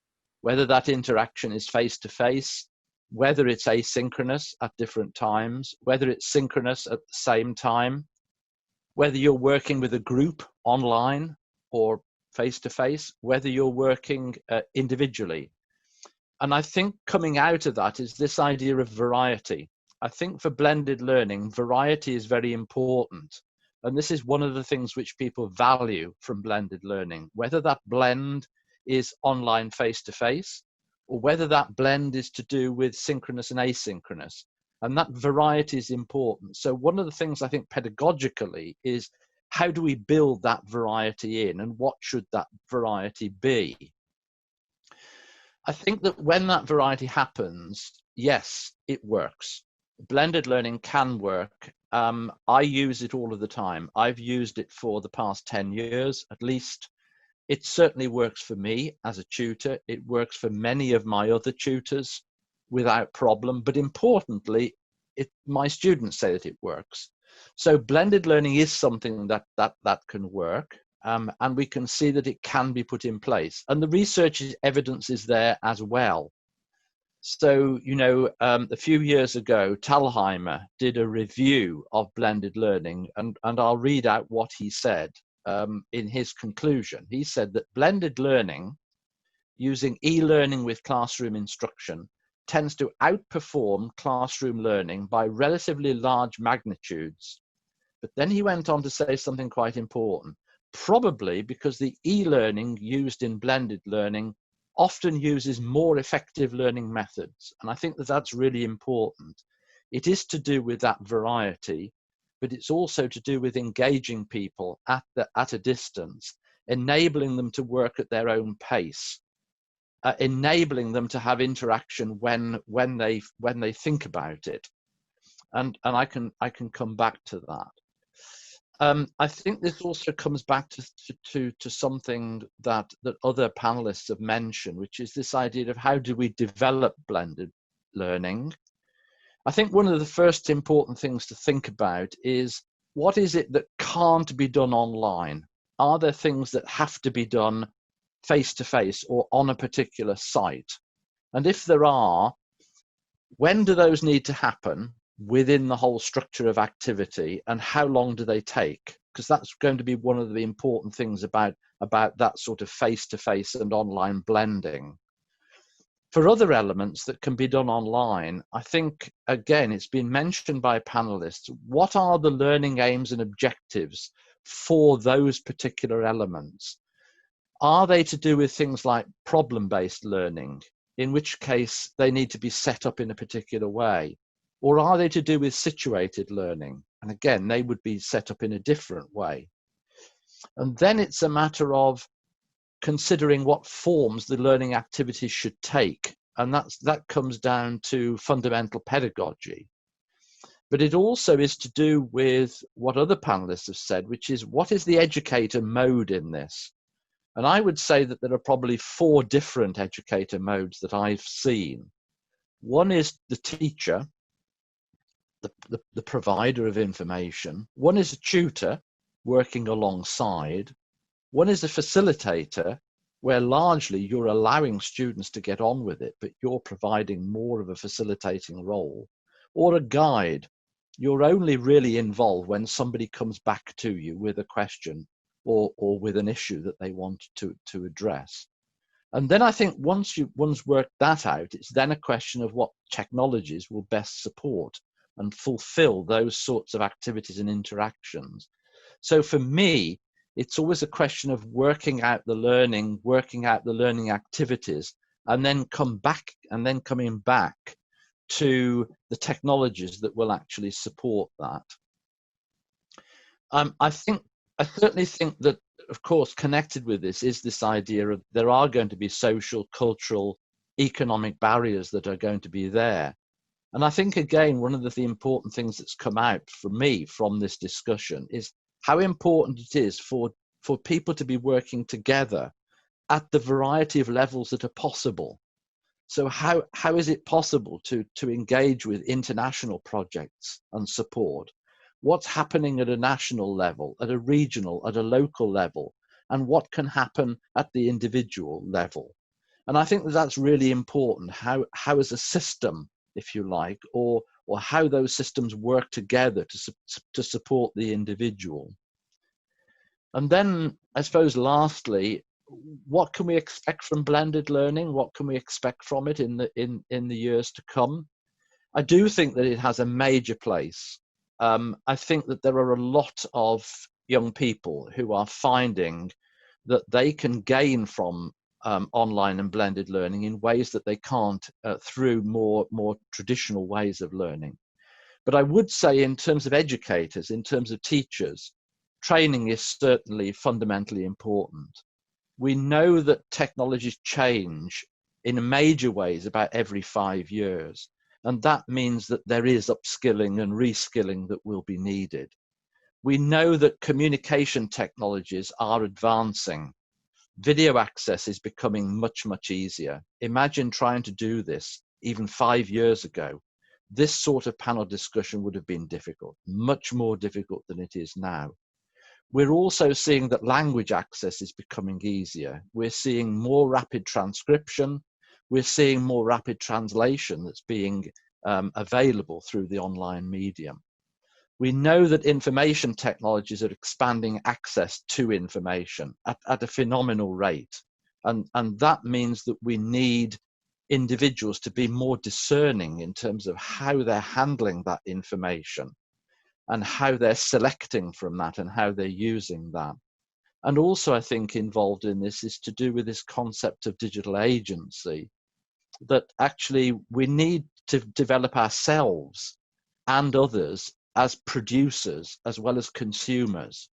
whether that interaction is face-to-face, whether it's asynchronous at different times, whether it's synchronous at the same time, whether you're working with a group online or face-to-face, whether you're working individually. I think coming out of that is this idea of variety. I think for blended learning, variety is very important. And this is one of the things which people value from blended learning, whether that blend is online face-to-face, or whether that blend is to do with synchronous and asynchronous. And that variety is important. So one of the things I think pedagogically is, how do we build that variety in, and what should that variety be? I think that when that variety happens, yes, it works. Blended learning can work. I use it all of the time. I've used it for the past 10 years, at least. It certainly works for me as a tutor. It works for many of my other tutors without problem. But importantly, my students say that it works. So blended learning is something that can work. And we can see that it can be put in place. And the research evidence is there as well. So, you know, a few years ago, Thalheimer did a review of blended learning, and I'll read out what he said in his conclusion. He said that blended learning using e-learning with classroom instruction tends to outperform classroom learning by relatively large magnitudes. But then he went on to say something quite important. Probably because the e-learning used in blended learning often uses more effective learning methods. And I think that that's really important. It is to do with that variety, but it's also to do with engaging people at a distance, enabling them to work at their own pace, enabling them to have interaction when they think about it. And I can come back to that. I think this also comes back to something that other panelists have mentioned, which is this idea of how do we develop blended learning. I think one of the first important things to think about is, what is it that can't be done online? Are there things that have to be done face-to-face or on a particular site? And if there are, when do those need to happen within the whole structure of activity, and how long do they take? Because that's going to be one of the important things about that sort of face-to-face and online blending. For other elements that can be done online, I think, again, it's been mentioned by panelists, what are the learning aims and objectives for those particular elements? Are they to do with things like problem-based learning, in which case they need to be set up in a particular way? Or are they to do with situated learning? And again, they would be set up in a different way. And then it's a matter of considering what forms the learning activities should take. And that comes down to fundamental pedagogy. But it also is to do with what other panelists have said, which is, what is the educator mode in this? And I would say that there are probably 4 different educator modes that I've seen. One is the teacher, the provider of information. One is a tutor working alongside. One is a facilitator, where largely you're allowing students to get on with it, but you're providing more of a facilitating role. Or a guide. You're only really involved when somebody comes back to you with a question or with an issue that they want to address. And then I think once worked that out, it's then a question of what technologies will best support and fulfill those sorts of activities and interactions. So for me, it's always a question of working out the learning activities, and then coming back to the technologies that will actually support that. I certainly think that, of course, connected with this is this idea of there are going to be social, cultural, economic barriers that are going to be there. And I think, again, one of the important things that's come out for me from this discussion is how important it is for people to be working together at the variety of levels that are possible. So how is it possible to engage with international projects and support? What's happening at a national level, at a regional, at a local level, and what can happen at the individual level? And I think that's really important, how as a system, if you like, or how those systems work together to support the individual. And then, I suppose, lastly, what can we expect from blended learning? What can we expect from it in the years to come? I do think that it has a major place. I think that there are a lot of young people who are finding that they can gain from online and blended learning in ways that they can't through more traditional ways of learning. But I would say, in terms of educators, in terms of teachers, training is certainly fundamentally important. We know that technologies change in major ways about every 5 years. And that means that there is upskilling and reskilling that will be needed. We know that communication technologies are advancing. Video access is becoming much, much easier. Imagine trying to do this even 5 years ago. This sort of panel discussion would have been difficult, much more difficult than it is now. We're also seeing that language access is becoming easier. We're seeing more rapid transcription. We're seeing more rapid translation that's being available through the online medium. We know that information technologies are expanding access to information at a phenomenal rate. And that means that we need individuals to be more discerning in terms of how they're handling that information and how they're selecting from that and how they're using that. And also, I think involved in this is to do with this concept of digital agency, that actually we need to develop ourselves and others as producers as well as consumers.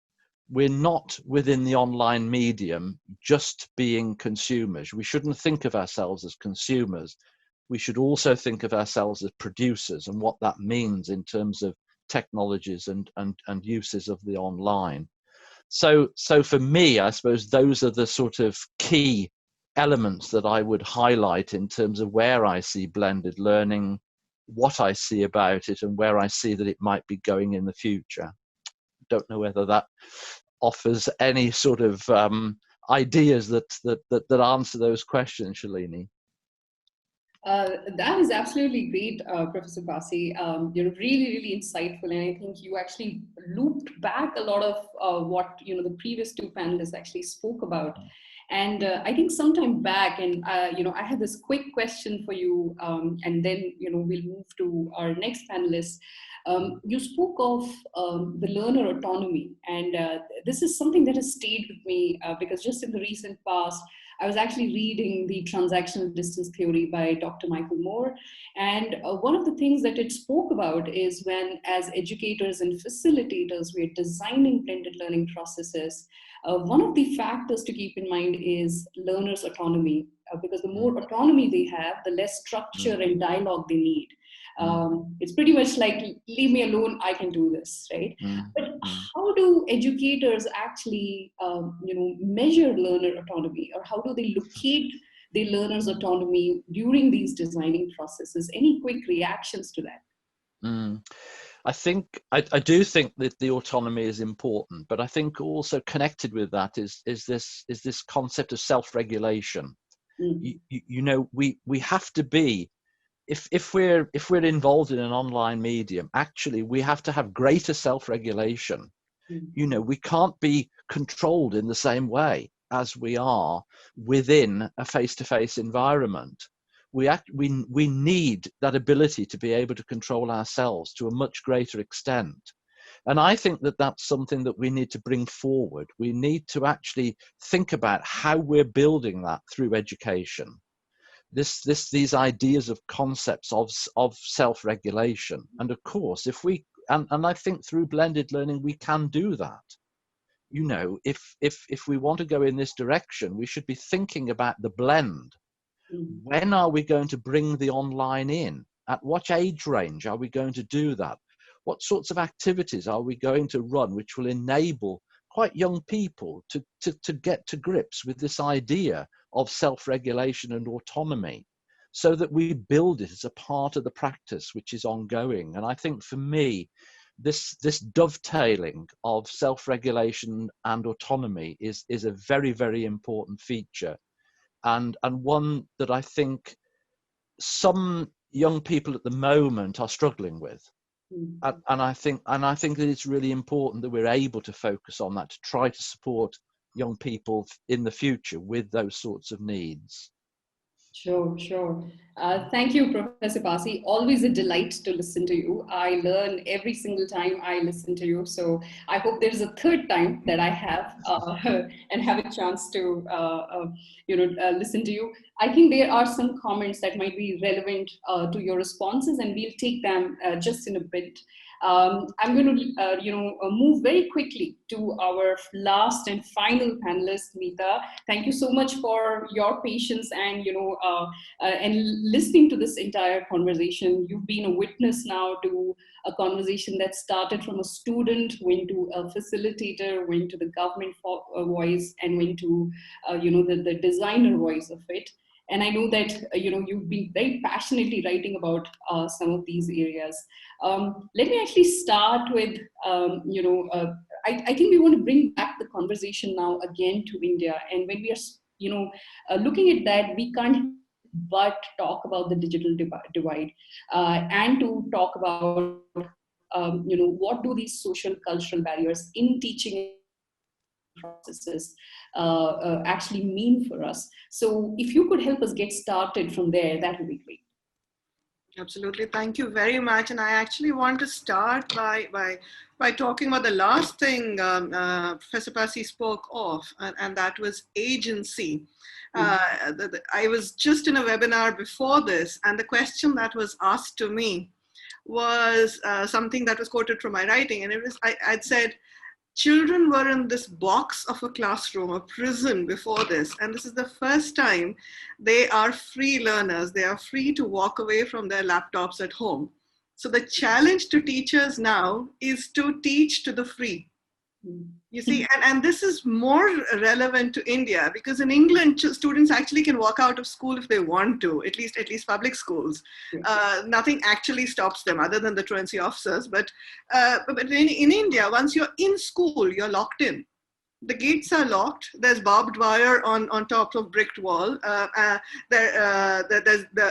We're not within the online medium just being consumers. We shouldn't think of ourselves as consumers. We should also think of ourselves as producers and what that means in terms of technologies and uses of the online. So for me, I suppose those are the sort of key elements that I would highlight in terms of where I see blended learning, what I see about it, and where I see that it might be going in the future. Don't know whether that offers any sort of ideas that answer those questions, Shalini. That is absolutely great, Professor Basi. You're really, really insightful, and I think you actually looped back a lot of what the previous two panelists actually spoke about. And I think sometime back, and I have this quick question for you, and then we'll move to our next panelist. You spoke of the learner autonomy, and this is something that has stayed with me because just in the recent past, I was actually reading the transactional distance theory by Dr. Michael Moore. And one of the things that it spoke about is when, as educators and facilitators, we're designing blended learning processes, one of the factors to keep in mind is learners' autonomy, because the more autonomy they have, the less structure and dialogue they need. It's pretty much like, leave me alone, I can do this, right? But how do educators actually, measure learner autonomy, or how do they locate the learner's autonomy during these designing processes? Any quick reactions to that? I do think that the autonomy is important, but I think also connected with that is this concept of self-regulation. We have to be, if we're involved in an online medium, actually we have to have greater self-regulation. We can't be controlled in the same way as we are within a face-to-face environment. We need that ability to be able to control ourselves to a much greater extent. And I think that that's something that we need to bring forward. We need to actually think about how we're building that through education. These ideas of concepts of self-regulation. And of course, if we, and I think through blended learning, we can do that. If we want to go in this direction, we should be thinking about the blend. When are we going to bring the online in? At what age range are we going to do that? What sorts of activities are we going to run which will enable quite young people to get to grips with this idea of self-regulation and autonomy, so that we build it as a part of the practice which is ongoing? And I think for me, this dovetailing of self-regulation and autonomy is a very, very important feature, and one that I think some young people at the moment are struggling with. And I think that it's really important that we're able to focus on that, to try to support young people in the future with those sorts of needs. Sure, sure. Thank you, Professor Pasi. Always a delight to listen to you. I learn every single time I listen to you. So I hope there's a third time that I have and have a chance to, listen to you. I think there are some comments that might be relevant to your responses, and we'll take them just in a bit. I'm going to, move very quickly to our last and final panelist, Meeta. Thank you so much for your patience and, and listening to this entire conversation. You've been a witness now to a conversation that started from a student, went to a facilitator, went to the government voice, and went to, the designer voice of it. And I know that, you've been very passionately writing about some of these areas. Let me actually start with, I think we want to bring back the conversation now again to India. And when we are, looking at that, we can't but talk about the digital divide and to talk about, what do these social cultural barriers in teaching processes actually mean for us. So if you could help us get started from there, that would be great. Absolutely. Thank you very much. And I actually want to start by talking about the last thing Professor Pasi spoke of, and that was agency. I was just in a webinar before this, and the question that was asked to me was something that was quoted from my writing. And it was, I'd said, children were in this box of a classroom, a prison before this. And this is the first time they are free learners. They are free to walk away from their laptops at home. So the challenge to teachers now is to teach to the free. You see, and this is more relevant to India, because in England, students actually can walk out of school if they want to, at least public schools. Nothing actually stops them other than the truancy officers. But in India, once you're in school, you're locked in. The gates are locked. There's barbed wire on top of bricked wall.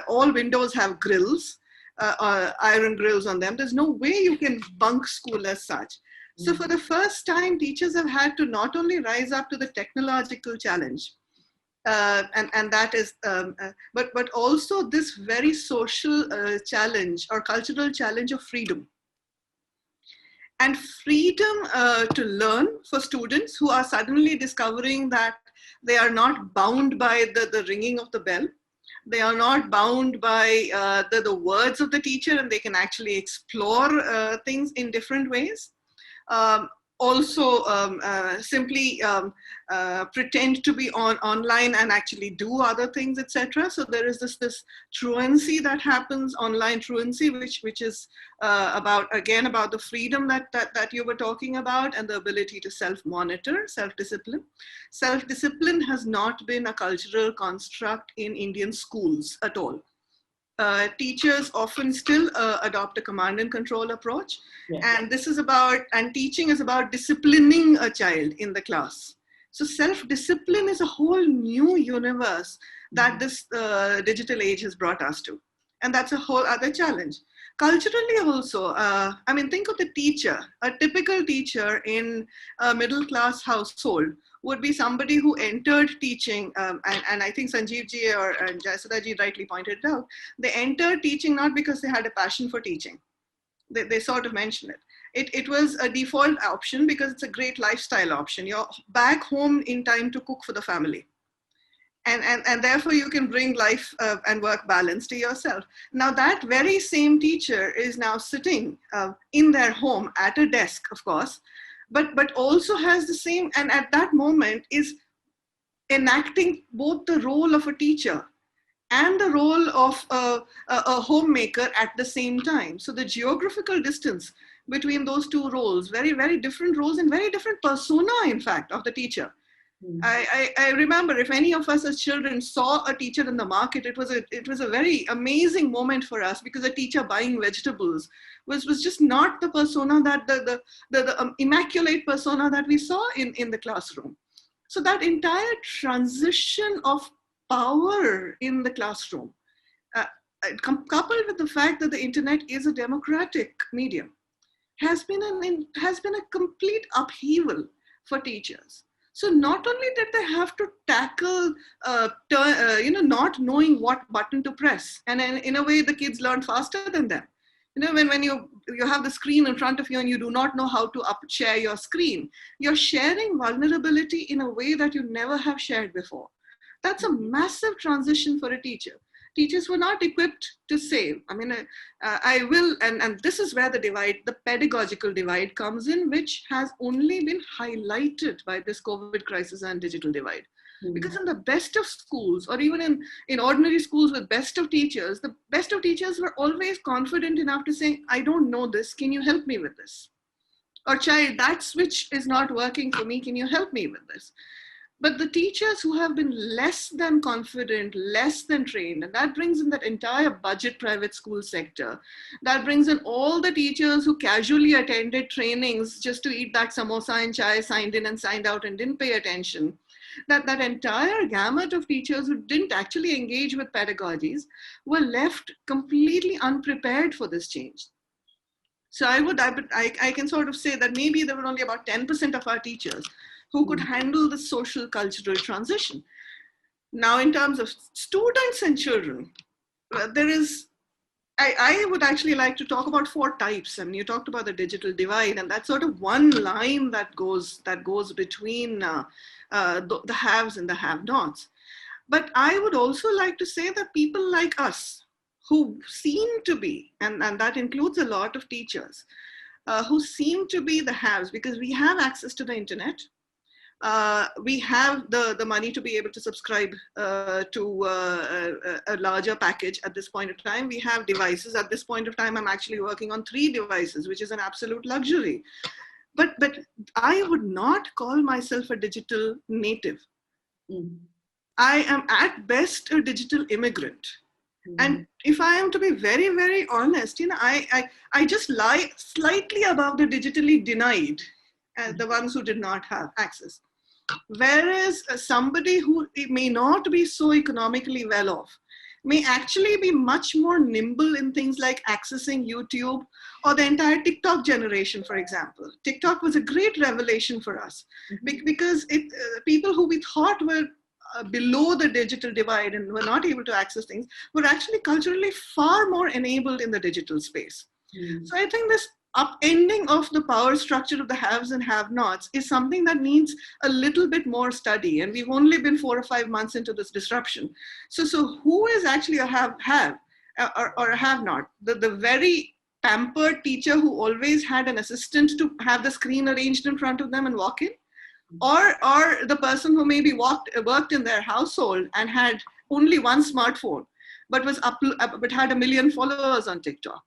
All windows have grills, iron grills on them. There's no way you can bunk school as such. So for the first time, teachers have had to not only rise up to the technological challenge, and that is, but also this very social challenge or cultural challenge of freedom. And freedom to learn for students who are suddenly discovering that they are not bound by the ringing of the bell. They are not bound by the words of the teacher, and they can actually explore things in different ways. Simply pretend to be online and actually do other things, etc. So there is this truancy that happens, online truancy, which is about the freedom that you were talking about, and the ability to self-monitor, self-discipline. Self-discipline has not been a cultural construct in Indian schools at all. Teachers often still adopt a command and control approach. Yeah. And teaching is about disciplining a child in the class. So self-discipline is a whole new universe that this digital age has brought us to. And that's a whole other challenge. Culturally also, think of the teacher. A typical teacher in a middle-class household would be somebody who entered teaching, and I think Sanjeev ji or Jayasudha ji rightly pointed it out, they entered teaching not because they had a passion for teaching. They sort of mentioned it. It was a default option because it's a great lifestyle option. You're back home in time to cook for the family. And therefore you can bring life and work balance to yourself. Now that very same teacher is now sitting in their home at a desk, of course, but also has the same, and at that moment is enacting both the role of a teacher and the role of a homemaker at the same time. So the geographical distance between those two roles, very, very different roles and very different persona, in fact, of the teacher. I remember, if any of us as children saw a teacher in the market, it was a very amazing moment for us, because a teacher buying vegetables was just not the persona that the immaculate persona that we saw in the classroom. So that entire transition of power in the classroom, coupled with the fact that the internet is a democratic medium, has been a complete upheaval for teachers. So not only did they have to tackle, not knowing what button to press, and in a way the kids learned faster than them. When you have the screen in front of you and you do not know how to share your screen, you're sharing vulnerability in a way that you never have shared before. That's a massive transition for a teacher. Teachers were not equipped to say, I will, and this is where the pedagogical divide comes in, which has only been highlighted by this COVID crisis and digital divide. Because in the best of schools, or even in ordinary schools with best of teachers, the best of teachers were always confident enough to say, I don't know this, can you help me with this? Or child, that switch is not working for me, can you help me with this? But the teachers who have been less than confident, less than trained, and that brings in that entire budget private school sector, that brings in all the teachers who casually attended trainings just to eat that samosa and chai, signed in and signed out and didn't pay attention. That entire gamut of teachers who didn't actually engage with pedagogies were left completely unprepared for this change. So I can sort of say that maybe there were only about 10% of our teachers who could handle the social cultural transition. Now, in terms of students and children, I would actually like to talk about 4 types. I mean, you talked about the digital divide, and that's sort of one line that goes between the haves and the have-nots. But I would also like to say that people like us, who seem to be, and that includes a lot of teachers, who seem to be the haves, because we have access to the internet. We have the money to be able to subscribe to a larger package at this point of time. We have devices. At this point of time, I'm actually working on 3 devices, which is an absolute luxury. But I would not call myself a digital native. I am at best a digital immigrant. And if I am to be very, very honest, I just lie slightly above the digitally denied, the ones who did not have access. Whereas somebody who may not be so economically well off may actually be much more nimble in things like accessing YouTube or the entire TikTok generation, for example. TikTok was a great revelation for us because people who we thought were below the digital divide and were not able to access things were actually culturally far more enabled in the digital space. So I think this upending of the power structure of the haves and have-nots is something that needs a little bit more study, and we've only been 4 or 5 months into this disruption. So who is actually a have or a have-not? The very pampered teacher who always had an assistant to have the screen arranged in front of them and walk in, or the person who maybe worked in their household and had only 1 smartphone, but had 1 million followers on TikTok.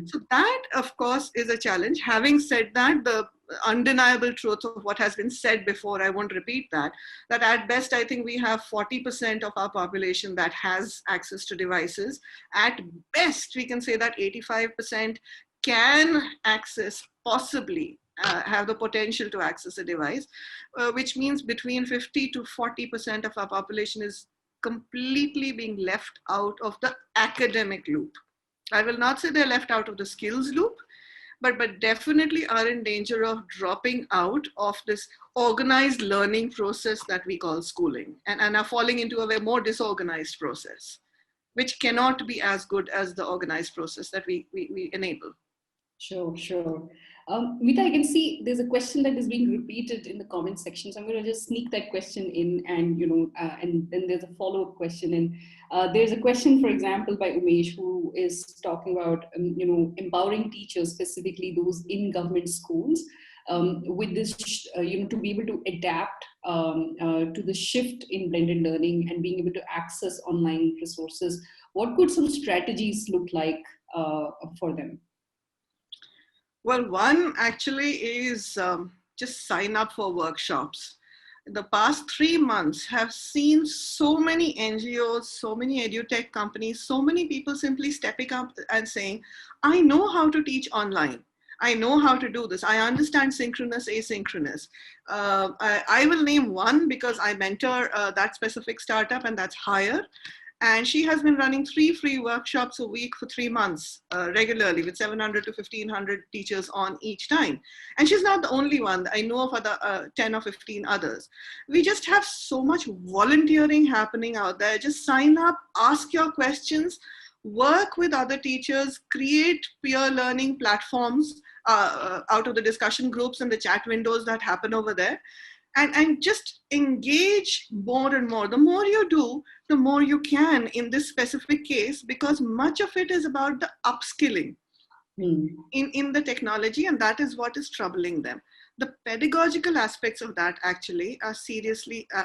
So that, of course, is a challenge. Having said that, the undeniable truth of what has been said before, I won't repeat that at best, I think we have 40% of our population that has access to devices. At best, we can say that 85% can access, possibly have the potential to access a device, which means between 50 to 40% of our population is completely being left out of the academic loop. I will not say they're left out of the skills loop, but definitely are in danger of dropping out of this organized learning process that we call schooling, and are falling into a way more disorganized process, which cannot be as good as the organized process that we enable. Sure. Meeta, I can see there's a question that is being repeated in the comment section. So I'm going to just sneak that question in, and and then there's a follow-up question. And there's a question, for example, by Umesh, who is talking about empowering teachers, specifically those in government schools, with this to be able to adapt to the shift in blended learning and being able to access online resources. What could some strategies look like for them? Well, one actually is just sign up for workshops. The past 3 months have seen so many NGOs, so many edutech companies, so many people simply stepping up and saying, I know how to teach online. I know how to do this. I understand synchronous, asynchronous. I will name one because I mentor that specific startup, and that's Hire. And she has been running 3 free workshops a week for 3 months regularly, with 700 to 1,500 teachers on each time. And she's not the only one. I know of other 10 or 15 others. We just have so much volunteering happening out there. Just sign up, ask your questions, work with other teachers, create peer learning platforms out of the discussion groups and the chat windows that happen over there. And just engage more and more. The more you do, the more you can in this specific case, because much of it is about the upskilling in the technology, and that is what is troubling them. The pedagogical aspects of that actually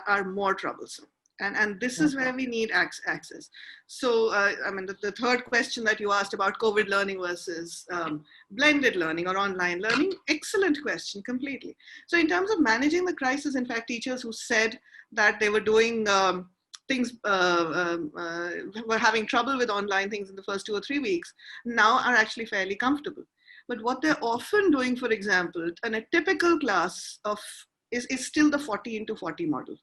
are more troublesome. And this is where we need access. So, I mean, the third question that you asked about COVID learning versus blended learning or online learning, excellent question, completely. So in terms of managing the crisis, in fact, teachers who said that they were doing things, were having trouble with online things in the first 2 or 3 weeks, now are actually fairly comfortable. But what they're often doing, for example, in a typical class is still the 40 into 40 model.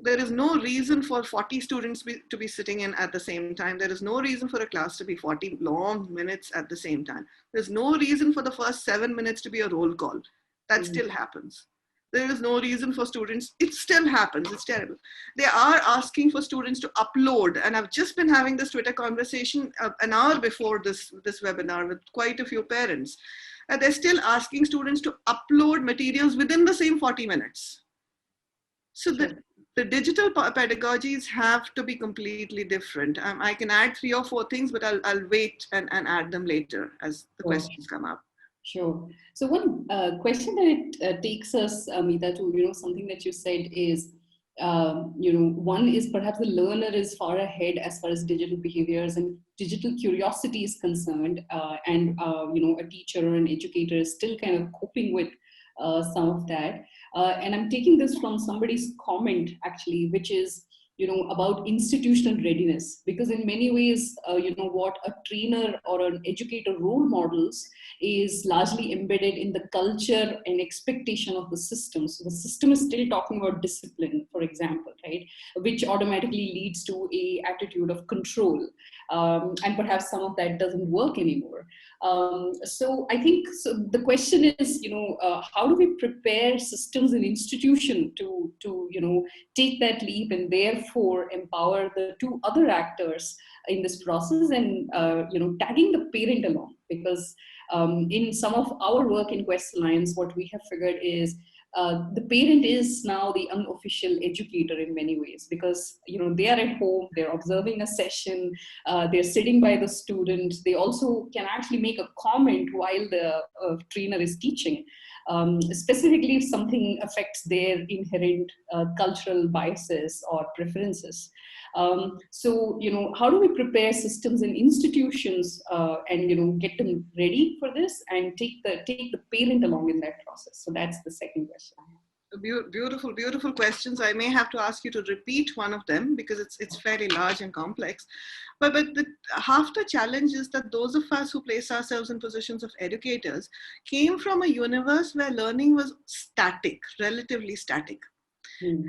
There is no reason for 40 students to be sitting in at the same time. There is no reason for a class to be 40 long minutes at the same time. There's no reason for the first 7 minutes to be a roll call. That still happens. There is no reason for students. It still happens. It's terrible. They are asking for students to upload. And I've just been having this Twitter conversation an hour before this webinar with quite a few parents. They're still asking students to upload materials within the same 40 minutes. So the digital pedagogies have to be completely different. I can add 3 or 4 things, but I'll wait and add them later as the questions come up. Sure. So one question that it takes us, Meeta, to something that you said is, one is perhaps the learner is far ahead as far as digital behaviors and digital curiosity is concerned, and a teacher or an educator is still kind of coping with some of that. And I'm taking this from somebody's comment actually, which is, about institutional readiness, because in many ways, what a trainer or an educator role models is largely embedded in the culture and expectation of the system. So the system is still talking about discipline, for example, right? Which automatically leads to a attitude of control. And perhaps some of that doesn't work anymore. So I think the question is, how do we prepare systems and institution to take that leap and therefore empower the 2 other actors in this process, and tagging the parent along? Because in some of our work in Quest Alliance, what we have figured is the parent is now the unofficial educator in many ways, because they are at home, they're observing a session, they're sitting by the student, they also can actually make a comment while the trainer is teaching, specifically if something affects their inherent cultural biases or preferences. So how do we prepare systems and institutions and get them ready for this and take the parent along in that process? So that's the second question. Beautiful, beautiful questions. I may have to ask you to repeat one of them because it's fairly large and complex. But half the challenge is that those of us who place ourselves in positions of educators came from a universe where learning was static, relatively static.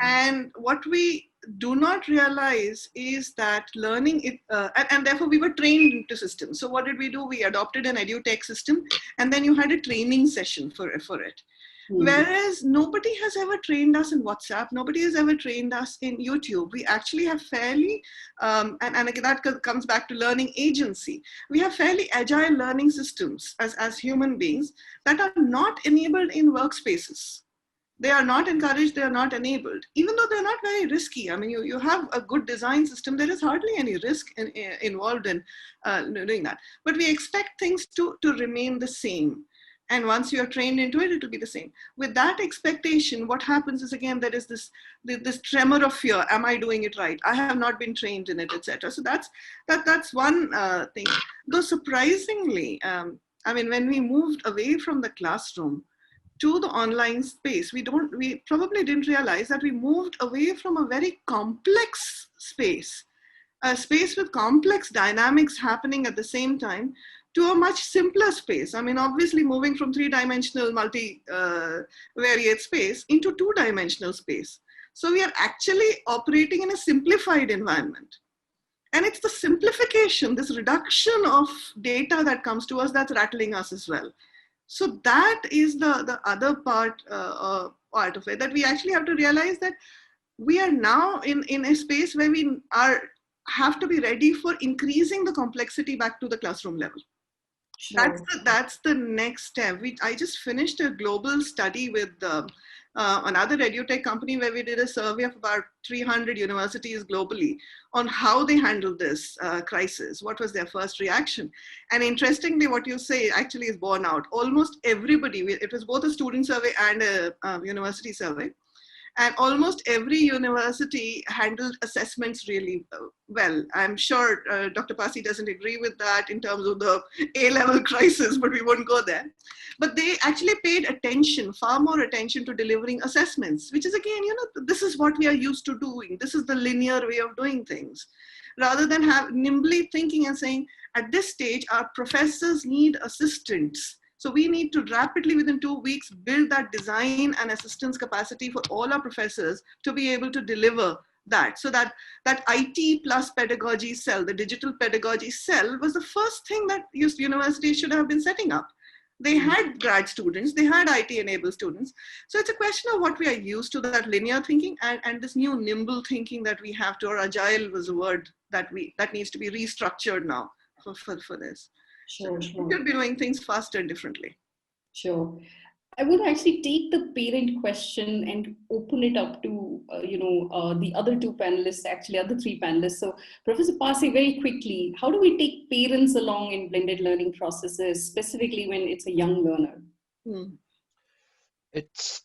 And what we do not realize is that learning, and therefore we were trained into systems. So what did we do? We adopted an edutech system, and then you had a training session for it. Whereas nobody has ever trained us in WhatsApp, nobody has ever trained us in YouTube. We actually have fairly, and again, that comes back to learning agency. We have fairly agile learning systems as human beings that are not enabled in workspaces. They are not encouraged, they are not enabled, even though they're not very risky. I mean, you have a good design system, there is hardly any risk involved in doing that. But we expect things to remain the same. And once you are trained into it, it will be the same. With that expectation, what happens is, again, there is this tremor of fear. Am I doing it right? I have not been trained in it, etc. So that's one thing. Though surprisingly, I mean, when we moved away from the classroom to the online space, we probably didn't realize that we moved away from a very complex space, a space with complex dynamics happening at the same time, to a much simpler space. I mean, obviously moving from 3-dimensional multi-variate space into 2-dimensional space. So we are actually operating in a simplified environment. And it's the simplification, this reduction of data that comes to us that's rattling us as well. So that is the other part of it, that we actually have to realize that we are now in a space where we have to be ready for increasing the complexity back to the classroom level. Sure. That's the next step. I just finished a global study with another edutech company where we did a survey of about 300 universities globally on how they handled this crisis. What was their first reaction? And interestingly, what you say actually is borne out. Almost everybody, it was both a student survey and a university survey. And almost every university handled assessments really well. I'm sure Dr. Pasi doesn't agree with that in terms of the A-level crisis, but we won't go there. But they actually paid attention, far more attention to delivering assessments, which is again, this is what we are used to doing. This is the linear way of doing things. Rather than nimbly thinking and saying, at this stage, our professors need assistants. So we need to rapidly, within 2 weeks, build that design and assistance capacity for all our professors to be able to deliver that. So that IT plus pedagogy cell, the digital pedagogy cell, was the first thing that universities should have been setting up. They had grad students, they had IT-enabled students. So it's a question of what we are used to, that linear thinking and this new nimble thinking that we have to, or agile was a word that needs to be restructured now for this. Sure, sure. We could be doing things faster and differently. Sure. I would actually take the parent question and open it up to, the other two panelists, actually other three panelists. So Professor Pasi, very quickly, how do we take parents along in blended learning processes, specifically when it's a young learner? It's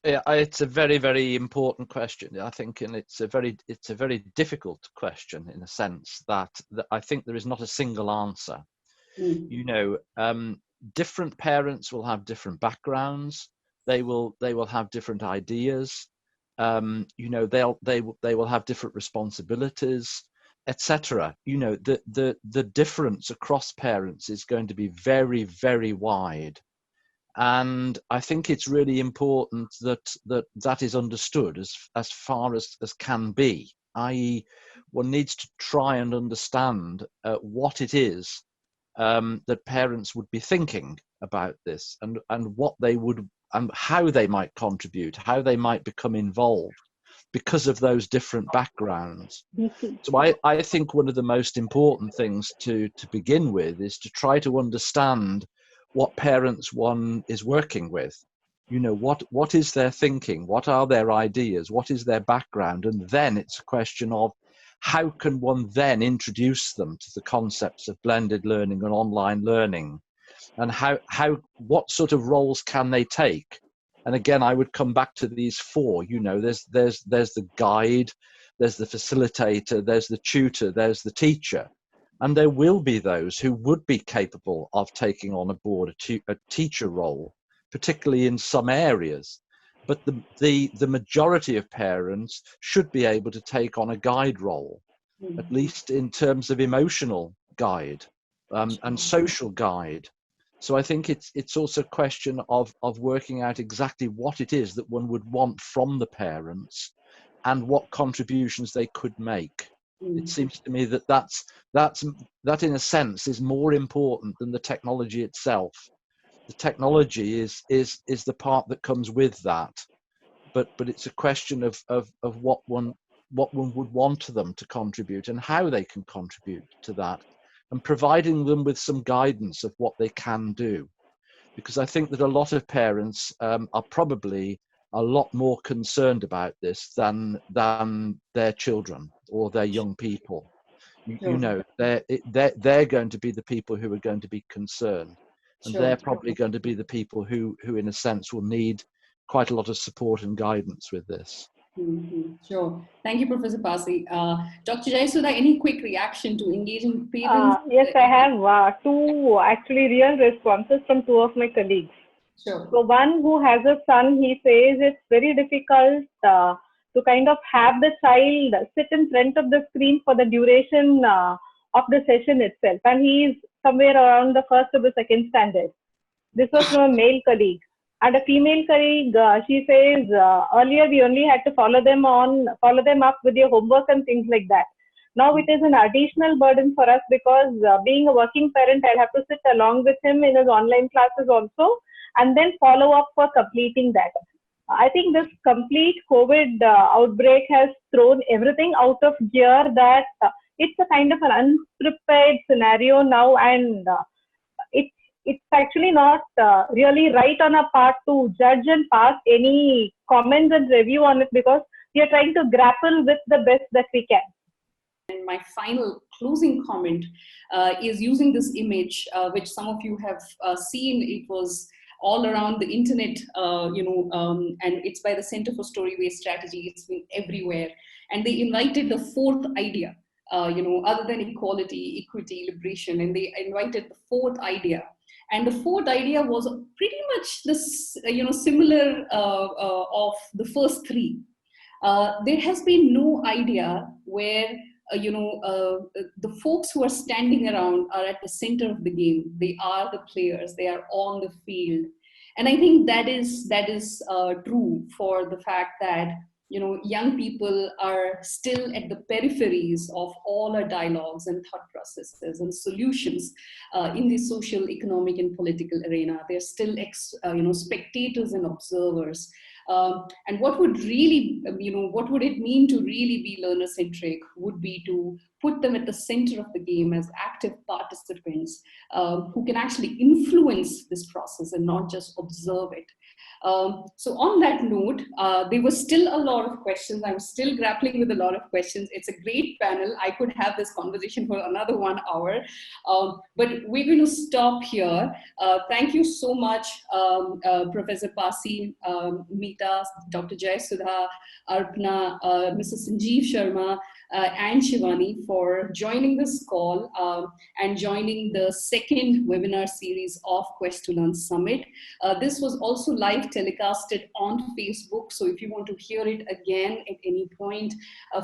a very, very important question, I think, and it's a very difficult question in a sense that I think there is not a single answer. Different parents will have different backgrounds. They will have different ideas. They will have different responsibilities, etc. The difference across parents is going to be very, very wide. And I think it's really important that is understood as far as can be, i.e. one needs to try and understand what it is that parents would be thinking about this and what they would and how they might contribute, how they might become involved because of those different backgrounds. So I think one of the most important things to begin with is to try to understand what parents one is working with. What is their thinking? What are their ideas? What is their background? And then it's a question of how can one then introduce them to the concepts of blended learning and online learning, and what sort of roles can they take? And again, I would come back to these four. There's the guide, there's the facilitator, there's the tutor, there's the teacher, and there will be those who would be capable of taking on board a teacher role, particularly in some areas. But the majority of parents should be able to take on a guide role, at least in terms of emotional guide and social guide. So I think it's also a question of working out exactly what it is that one would want from the parents and what contributions they could make. It seems to me that in a sense is more important than the technology itself. The technology is the part that comes with that, but it's a question of what one would want them to contribute and how they can contribute to that, and providing them with some guidance of what they can do. Because I think that a lot of parents are probably a lot more concerned about this than their children or their young people. They're going to be the people who are going to be concerned, and they're probably going to be the people who in a sense will need quite a lot of support and guidance with this. Sure. Thank you, Professor Pasi. Dr. Jayasudha, any quick reaction to engaging parents? Yes, I have two actually real responses from two of my colleagues. Sure. So one who has a son, he says it's very difficult to kind of have the child sit in front of the screen for the duration of the session itself. And he is somewhere around the first or the second standard. This was from a male colleague. And a female colleague, she says, earlier we only had to follow them up with your homework and things like that. Now it is an additional burden for us because being a working parent, I'll have to sit along with him in his online classes also, and then follow up for completing that. I think this complete COVID outbreak has thrown everything out of gear, that it's a kind of an unprepared scenario now, and it's actually not really right on our part to judge and pass any comments and review on it, because we are trying to grapple with the best that we can. And my final closing comment is using this image, which some of you have seen. It was all around the internet, and it's by the Center for Story-Based Strategy. It's been everywhere. And they invited the fourth idea, other than equality, equity, liberation, and they invited the fourth idea. And the fourth idea was pretty much this, similar of the first three. There has been no idea where the folks who are standing around are at the center of the game. They are the players. They are on the field, and I think that is true for the fact that young people are still at the peripheries of all our dialogues and thought processes and solutions in the social, economic, and political arena. They're still spectators and observers. And what would really, what would it mean to really be learner-centric would be to put them at the center of the game as active participants who can actually influence this process and not just observe it. So on that note, there was still a lot of questions. I'm still grappling with a lot of questions. It's a great panel. I could have this conversation for another 1 hour, but we're going to stop here. Thank you so much, Professor Pasi, Meeta, Dr. Jayasudha, Arpana, Mrs. Sanjeev Sharma, and Shivani for joining this call and joining the second webinar series of Quest to Learn Summit. This was also live telecasted on Facebook, so if you want to hear it again at any point,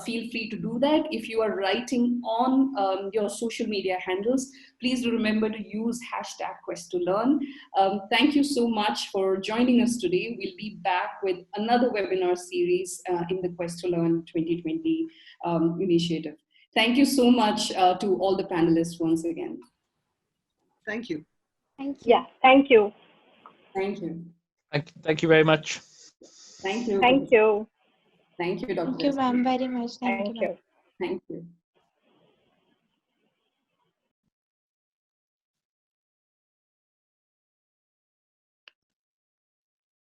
feel free to do that. If you are writing on your social media handles, please do remember to use #Quest2Learn. Thank you so much for joining us today. We'll be back with another webinar series in the Quest to Learn 2020 initiative. Thank you so much to all the panelists once again. Thank you. Thank you. Yeah, thank you. Thank you. Thank you very much. Thank you. Thank you. Thank you, Dr. Thank you, ma'am, very much. Thank you. Thank you.